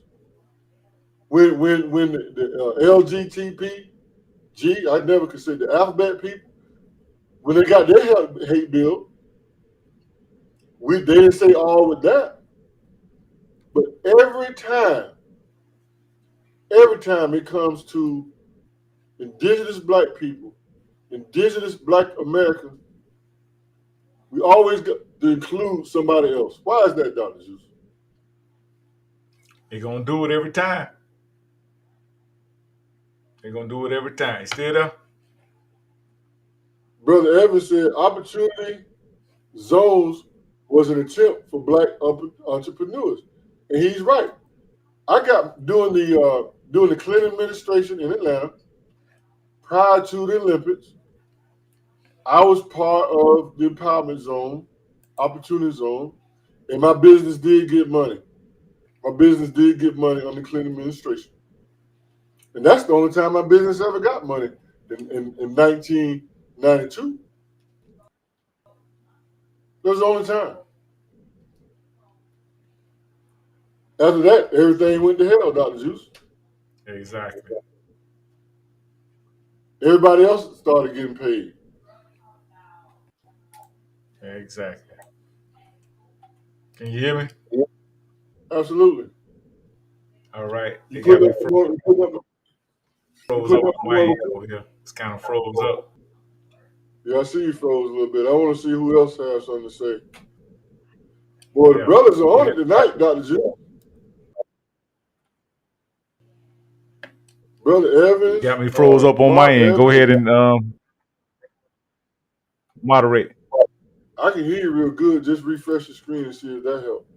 When the LGTPG, I never considered the alphabet people, when they got their hate bill, they didn't say all with that. But every time it comes to indigenous black people, indigenous black Americans, we always got to include somebody else. Why is that, Dr. Zeus? They're gonna do it every time. They're gonna do it every time. You still there? Brother Evans said opportunity zones was an attempt for black entrepreneurs, and he's right. I got during the Clinton administration in Atlanta, prior to the Olympics, I was part of the empowerment zone, opportunity zone, and my business did get money. My business did get money on the Clinton administration, and that's the only time my business ever got money in 1992. That was the only time. After that, everything went to hell, Dr. Zeus. Exactly. Everybody else started getting paid. Exactly. Can you hear me? Absolutely. All right. They You got put me up, you put up, froze put up up on my end over here. It's kind of froze up. yeah, I see you froze a little bit. I want to see who else has something to say. Boy, the Yeah. brothers are on it tonight, Dr. Zeus. Brother Evans. Got me froze up on my end. Go ahead and moderate. I can hear you real good. Just refresh the screen and see if that helps.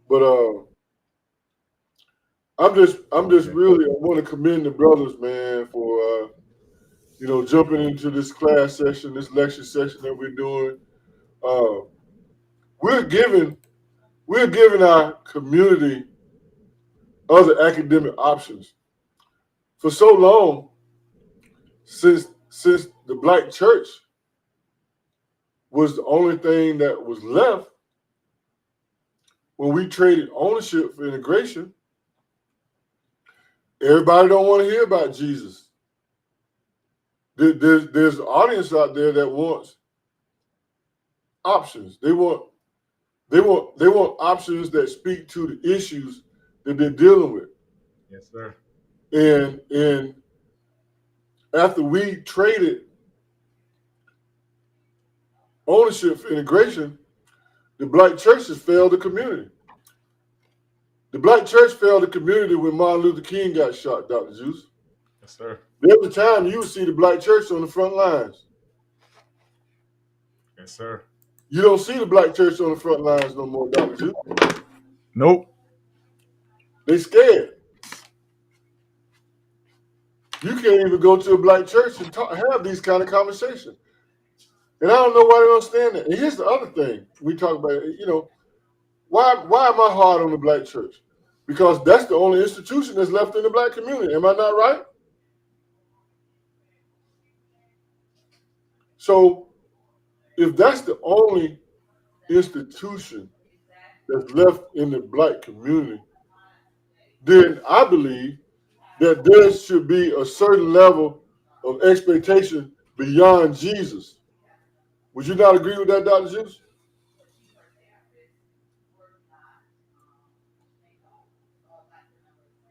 But I'm just really, I want to commend the brothers, man, for jumping into this class session, this lecture session that we're doing. We're giving our community other academic options. For so long, since the black church was the only thing that was left, when we traded ownership for integration, everybody don't want to hear about Jesus. There's an audience out there that wants options. They want options that speak to the issues that they're dealing with. Yes, sir. And after we traded ownership for integration, the black churches failed the community. The black church failed the community when Martin Luther King got shot, Dr. Zeus. Yes, sir. There was a time you would see the black church on the front lines. Yes, sir. You don't see the black church on the front lines no more, Dr. Zeus. Nope. They scared. You can't even go to a black church and have these kind of conversations. And I don't know why they don't stand that. And here's the other thing we talk about, why am I hard on the black church? Because that's the only institution that's left in the black community. Am I not right? So if that's the only institution that's left in the black community, then I believe that there should be a certain level of expectation beyond Jesus. Would you not agree with that, Dr. Zeus?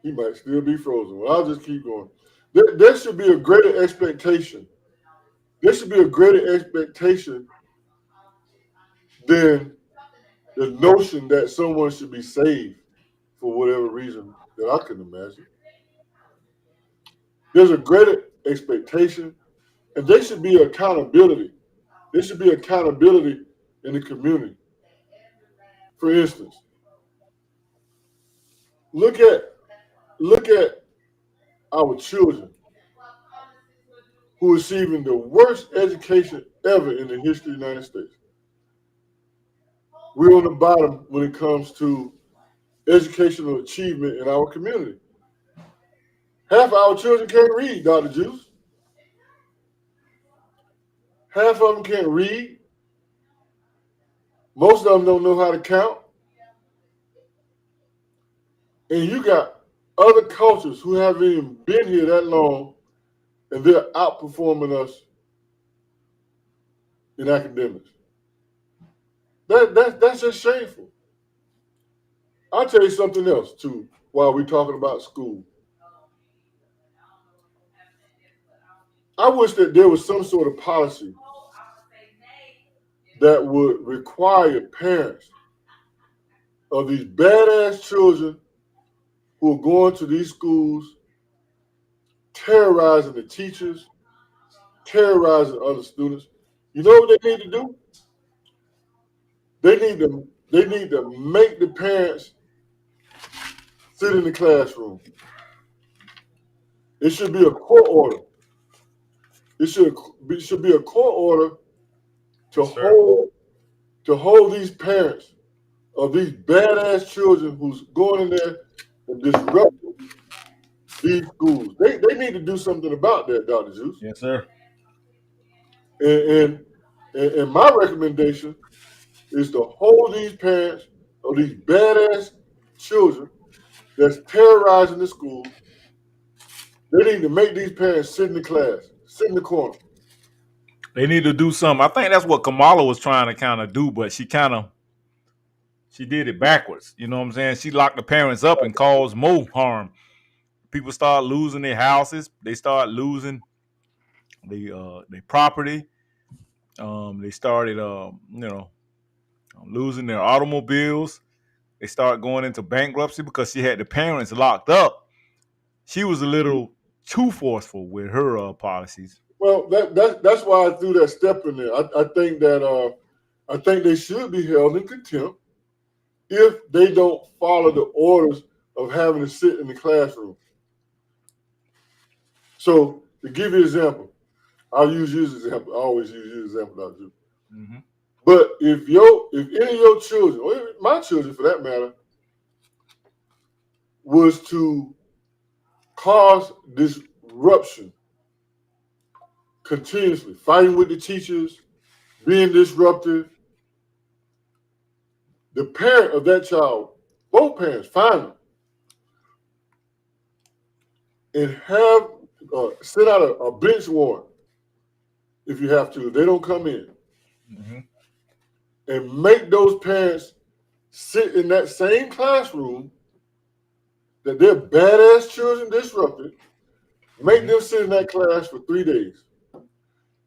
He might still be frozen. Well, I'll just keep going. There should be a greater expectation. There should be a greater expectation than the notion that someone should be saved for whatever reason that I can imagine. There's a greater expectation, and there should be accountability. There should be accountability in the community. For instance, look at our children who are receiving the worst education ever in the history of the United States. We're on the bottom when it comes to educational achievement in our community. Half of our children can't read, Dr. Juice. Half of them can't read. Most of them don't know how to count. And you got other cultures who haven't even been here that long, and they're outperforming us in academics. That's just shameful. I'll tell you something else, too, while we're talking about school. I wish that there was some sort of policy that would require parents of these badass children who are going to these schools, terrorizing the teachers, terrorizing other students. You know what they need to do? They need to make the parents sit in the classroom. It should be a court order. It should be a court order to hold these parents of these badass children who's going in there and disrupting these schools. They need to do something about that, Dr. Juice. Yes, sir. And my recommendation is to hold these parents of these badass children that's terrorizing the school. They need to make these parents sit in the class, sit in the corner. They need to do something. I think that's what Kamala was trying to kind of do, but she did it backwards. You know what I'm saying? She locked the parents up and caused more harm. People start losing their houses. They start losing their property. They started, losing their automobiles. They start going into bankruptcy because she had the parents locked up. She was a little too forceful with her policies. Well, that's why I threw that step in there. I think that I think they should be held in contempt if they don't follow the orders of having to sit in the classroom. So to give you an example, I'll use you as an example. I always use you as an example, Dr. Mm-hmm. But if any of your children, or my children for that matter, was to cause disruption continuously, fighting with the teachers, being disruptive, the parent of that child, both parents, find them and have send out a bench warrant if you have to. If they don't come in. Mm-hmm. And make those parents sit in that same classroom that their badass children disrupted, make them sit in that class for 3 days.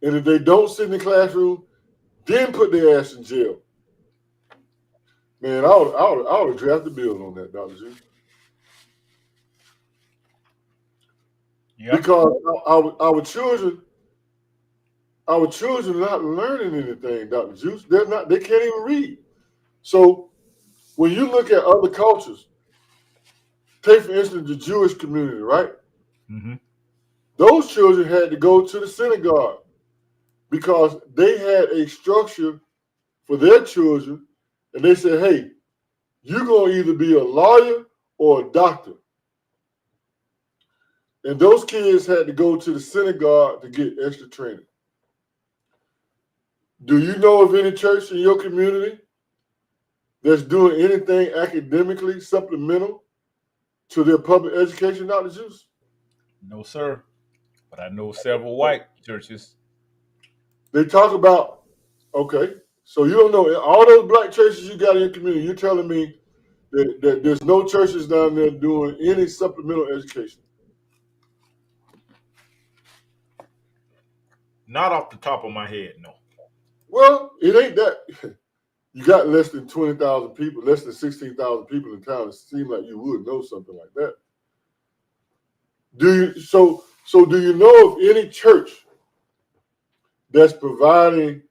And if they don't sit in the classroom, then put their ass in jail. Man, I would have drafted bills on that, Dr. G. Yep. Because our children are not learning anything, Dr. Juice. They can't even read. So when you look at other cultures, take for instance the Jewish community, right? Mm-hmm. Those children had to go to the synagogue because they had a structure for their children, and they said, hey, you're going to either be a lawyer or a doctor. And those kids had to go to the synagogue to get extra training. Do you know of any church in your community that's doing anything academically supplemental to their public education, Dr. Juice? No, sir. But I know several white churches. They talk about, okay, so you don't know all those black churches you got in your community. You're telling me that there's no churches down there doing any supplemental education? Not off the top of my head, no. Well, it ain't that. You got less than 20,000 people, less than 16,000 people in town. It seems like you would know something like that. Do you? So do you know of any church that's providing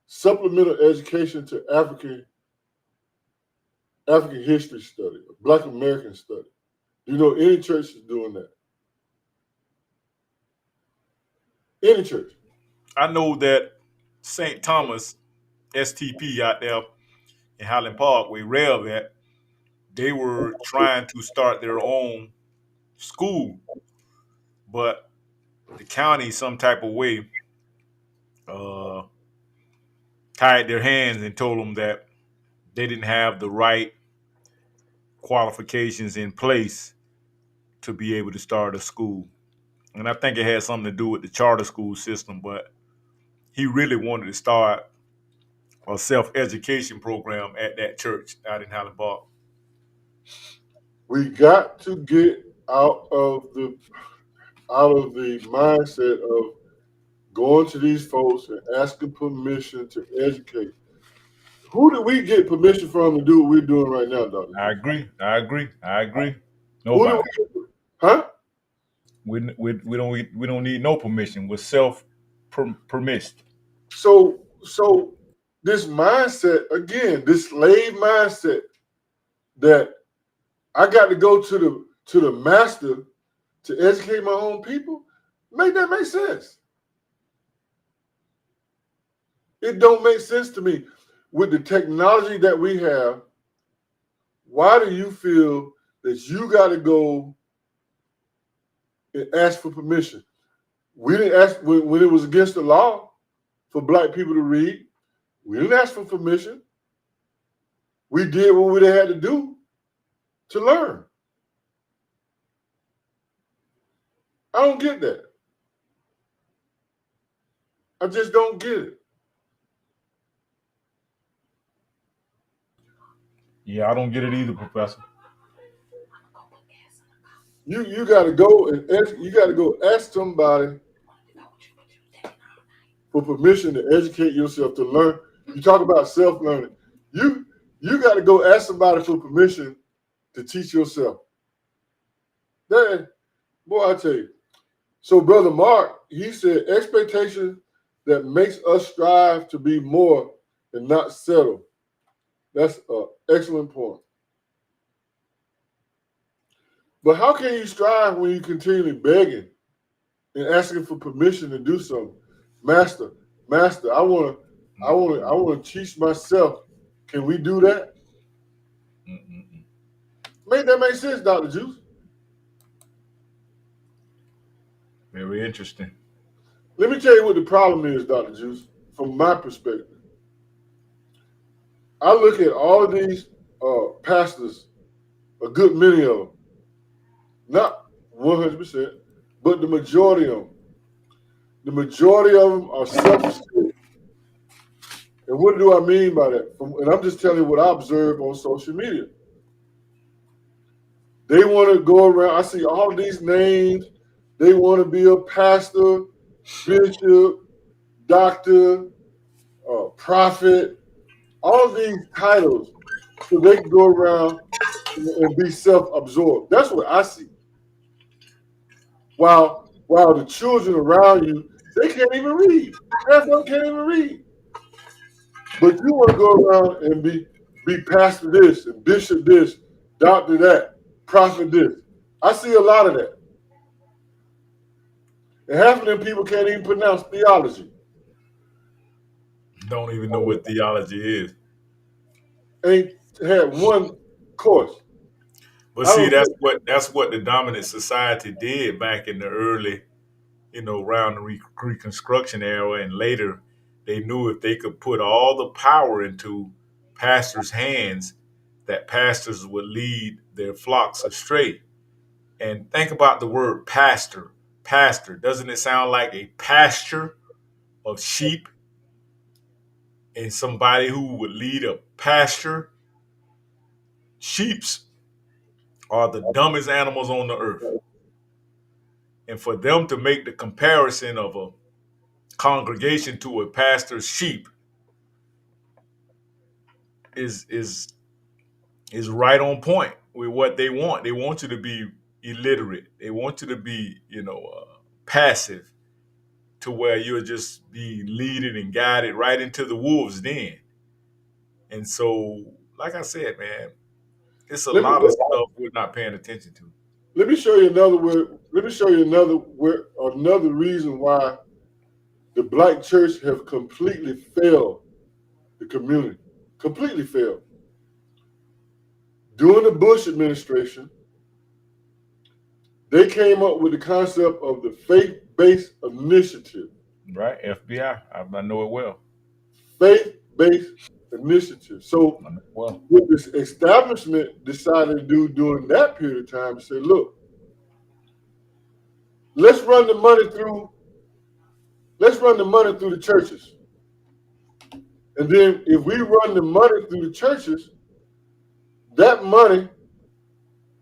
supplemental education to African history study, Black American study? Do you know any church that's doing that? Any church? I know that St. Thomas STP out there in Highland Park, where Rev at, they were trying to start their own school, but the county, some type of way, tied their hands and told them that they didn't have the right qualifications in place to be able to start a school. And I think it had something to do with the charter school system, but he really wanted to start a self-education program at that church out in Highland Park. We got to get out of the mindset of going to these folks and asking permission to educate. Who do we get permission from to do what we're doing right now, Dr.? I agree. Who do Nobody. huh? We don't need no permission. We're self-permissed. So this mindset, again, this slave mindset that I got to go to the master to educate my own people, make that make sense. It don't make sense to me. With the technology that we have, why do you feel that you got to go and ask for permission? We didn't ask when it was against the law for Black people to read. We didn't ask for permission. We did what we had to do to learn. I don't get that. I just don't get it. Yeah, I don't get it either, Professor. You got to go and ask somebody for permission to educate yourself, to learn. You talk about self-learning. You got to go ask somebody for permission to teach yourself. That, boy, I tell you. So Brother Mark, he said expectation that makes us strive to be more and not settle. That's an excellent point. But how can you strive when you continually begging and asking for permission to do something? Master, I want to teach myself. Can we do that? Make that make sense, Dr. Juice? Very interesting. Let me tell you what the problem is, Dr. Juice, from my perspective. I look at all of these pastors, a good many of them, not 100%, but the majority of them. The majority of them are self-esteem. And what do I mean by that? And I'm just telling you what I observe on social media. They want to go around. I see all these names. They want to be a pastor, bishop, doctor, prophet, all these titles, so they can go around and be self-absorbed. That's what I see. While the children around you, they can't even read. Half of them can't even read. But you want to go around and be pastor this and bishop this, doctor that, prophet this. I see a lot of that. And half of them people can't even pronounce theology. Don't even know what theology is. Ain't had one course. But see, that's what the dominant society did back in the early, around the Reconstruction era and later. They knew if they could put all the power into pastors' hands, that pastors would lead their flocks astray. And think about the word pastor. Pastor, doesn't it sound like a pasture of sheep? And somebody who would lead a pasture, sheeps are the dumbest animals on the earth. And for them to make the comparison of a congregation to a pastor's sheep is right on point with what they want. They want you to be illiterate. They want you to be, passive, to where you'll just be leaded and guided right into the wolves' den. And so, like I said, man, it's a lot of stuff we're not paying attention to. Let me show you another word. Let me show you another reason why the black church have completely failed the community. Completely failed. During the Bush administration, they came up with the concept of the faith-based initiative. Right, FBI. I know it well. Faith-based initiative. So what this establishment decided to do during that period of time is say, look, let's run the money through the churches. And then if we run the money through the churches, that money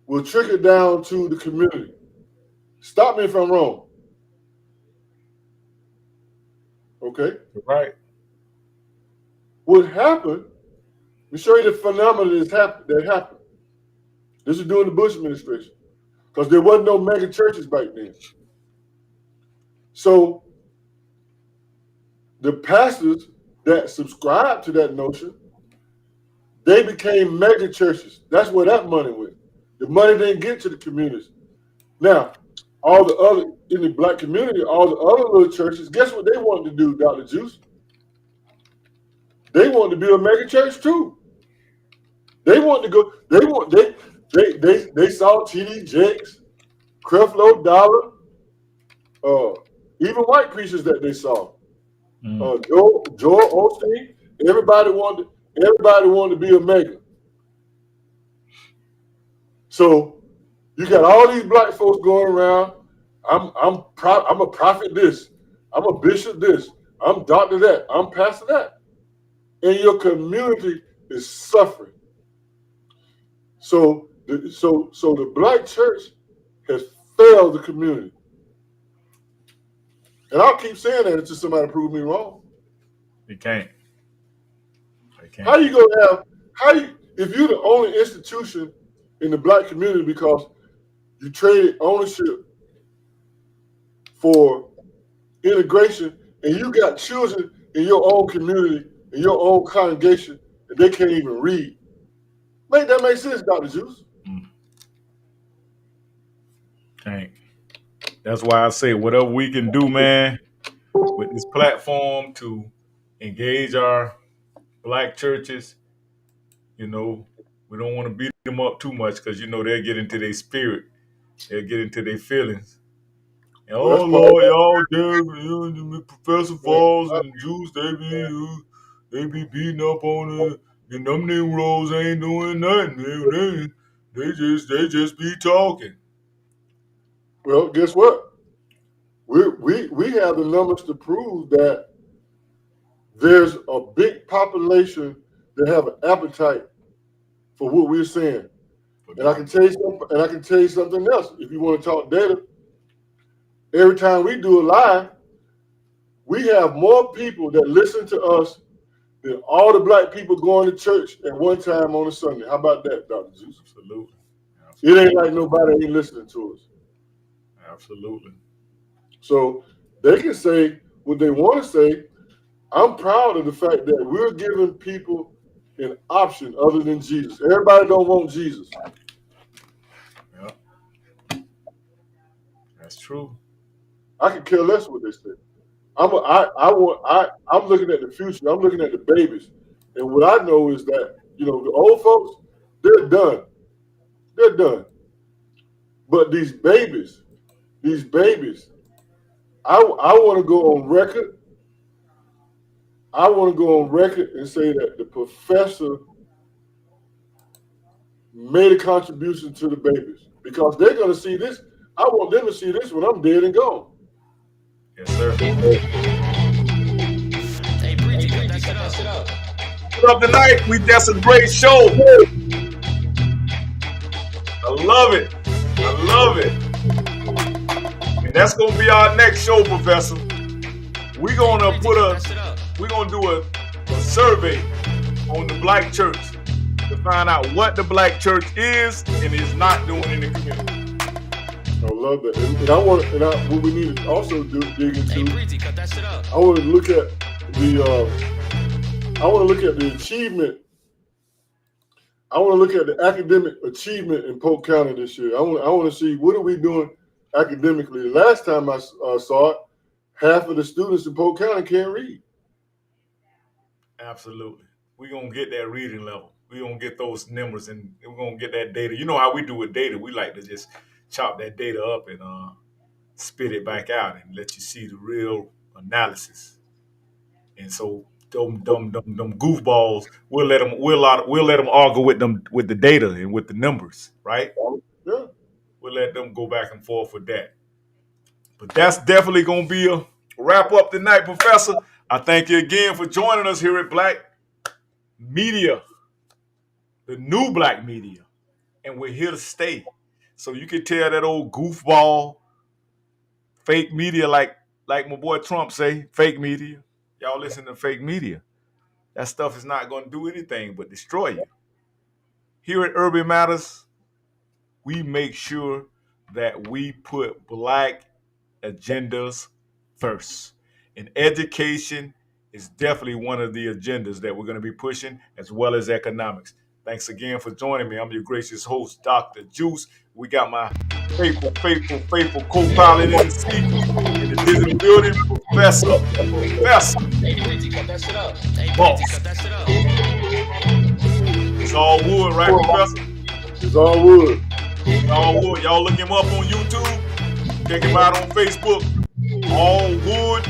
will trickle down to the community. Stop me if I'm wrong. Okay? Right. What happened, let me show you the phenomenon that happened. This is during the Bush administration, because there wasn't no mega churches back then. So the pastors that subscribed to that notion, they became mega churches. That's where that money went. The money didn't get to the communities. Now, all the other, in the black community, all the other little churches, guess what they wanted to do, Dr. Juice? They wanted to be a mega church too. They wanted to go, they saw T.D. Jakes, Creflo Dollar, even white preachers that they saw. Joel Osteen, everybody wanted to be a mega. So you got all these black folks going around. I'm a prophet this. I'm a bishop this. I'm doctor that. I'm pastor that. And your community is suffering. So the black church has failed the community. And I'll keep saying that until somebody proves me wrong. They can't. How you gonna have if you're the only institution in the black community because you traded ownership for integration, and you got children in your own community, in your own congregation, and they can't even read? Make that make sense, Dr. Juice? Can't. That's why I say whatever we can do, man, with this platform to engage our black churches, we don't want to beat them up too much because, they'll get into their spirit. They'll get into their feelings. And, oh, Lord, y'all, Professor Falls and Juice, they be beating up on it. And them Negroes ain't doing nothing. They just be talking. Well, guess what? We have the numbers to prove that there's a big population that have an appetite for what we're saying. And I can tell you something else. If you want to talk data, every time we do a live, we have more people that listen to us than all the black people going to church at one time on a Sunday. How about that, Dr. Juice? Absolutely. It ain't like nobody ain't listening to us. Absolutely. So they can say what they want to say. I'm proud of the fact that we're giving people an option other than Jesus. Everybody don't want Jesus. Yeah. That's true. I could care less what they say. I'm looking at the future. I'm looking at the babies. And what I know is that, the old folks, they're done. They're done. But these babies, I want to go on record. I want to go on record and say that the professor made a contribution to the babies because they're going to see this. I want them to see this when I'm dead and gone. Yes, sir. Hey, Breezy, cut that shit up. What up tonight? That's a great show. love it. I love it. And that's gonna be our next show, Professor. We're gonna do a survey on the black church to find out what the black church is and is not doing in the community. I love that. And what we need to also dig into, Cut that shit up. I want to look at the achievement. I want to look at the academic achievement in Polk County this year. I want to see what are we doing academically. The last time I saw it, half of the students in Polk County can't read. Absolutely. We're going to get that reading level. We're going to get those numbers and we're going to get that data. You know how we do with data. We like to just chop that data up and spit it back out and let you see the real analysis. And so them goofballs, we'll let them argue with the data and with the numbers, right? Yeah. We'll let them go back and forth with that. But that's definitely going to be a wrap up tonight, Professor. I thank you again for joining us here at Black Media, the new Black Media, and we're here to stay. So you can tell that old goofball, fake media, like my boy Trump say, fake media. Y'all listen to fake media. That stuff is not going to do anything but destroy you. Here at Urban Matters, we make sure that we put black agendas first. And education is definitely one of the agendas that we're going to be pushing, as well as economics. Thanks again for joining me. I'm your gracious host, Dr. Juice. We got my faithful co-pilot in the seat in the digital building, Professor. Cut that shit up. Boss. Cut that shit up. It's all wood, right, Professor? It's all wood. It's all wood. Y'all look him up on YouTube. Check him out on Facebook. All wood.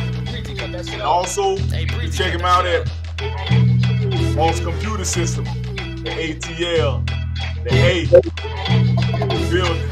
And also, you can check him out at Boss Computer System, the ATL, the A in the building.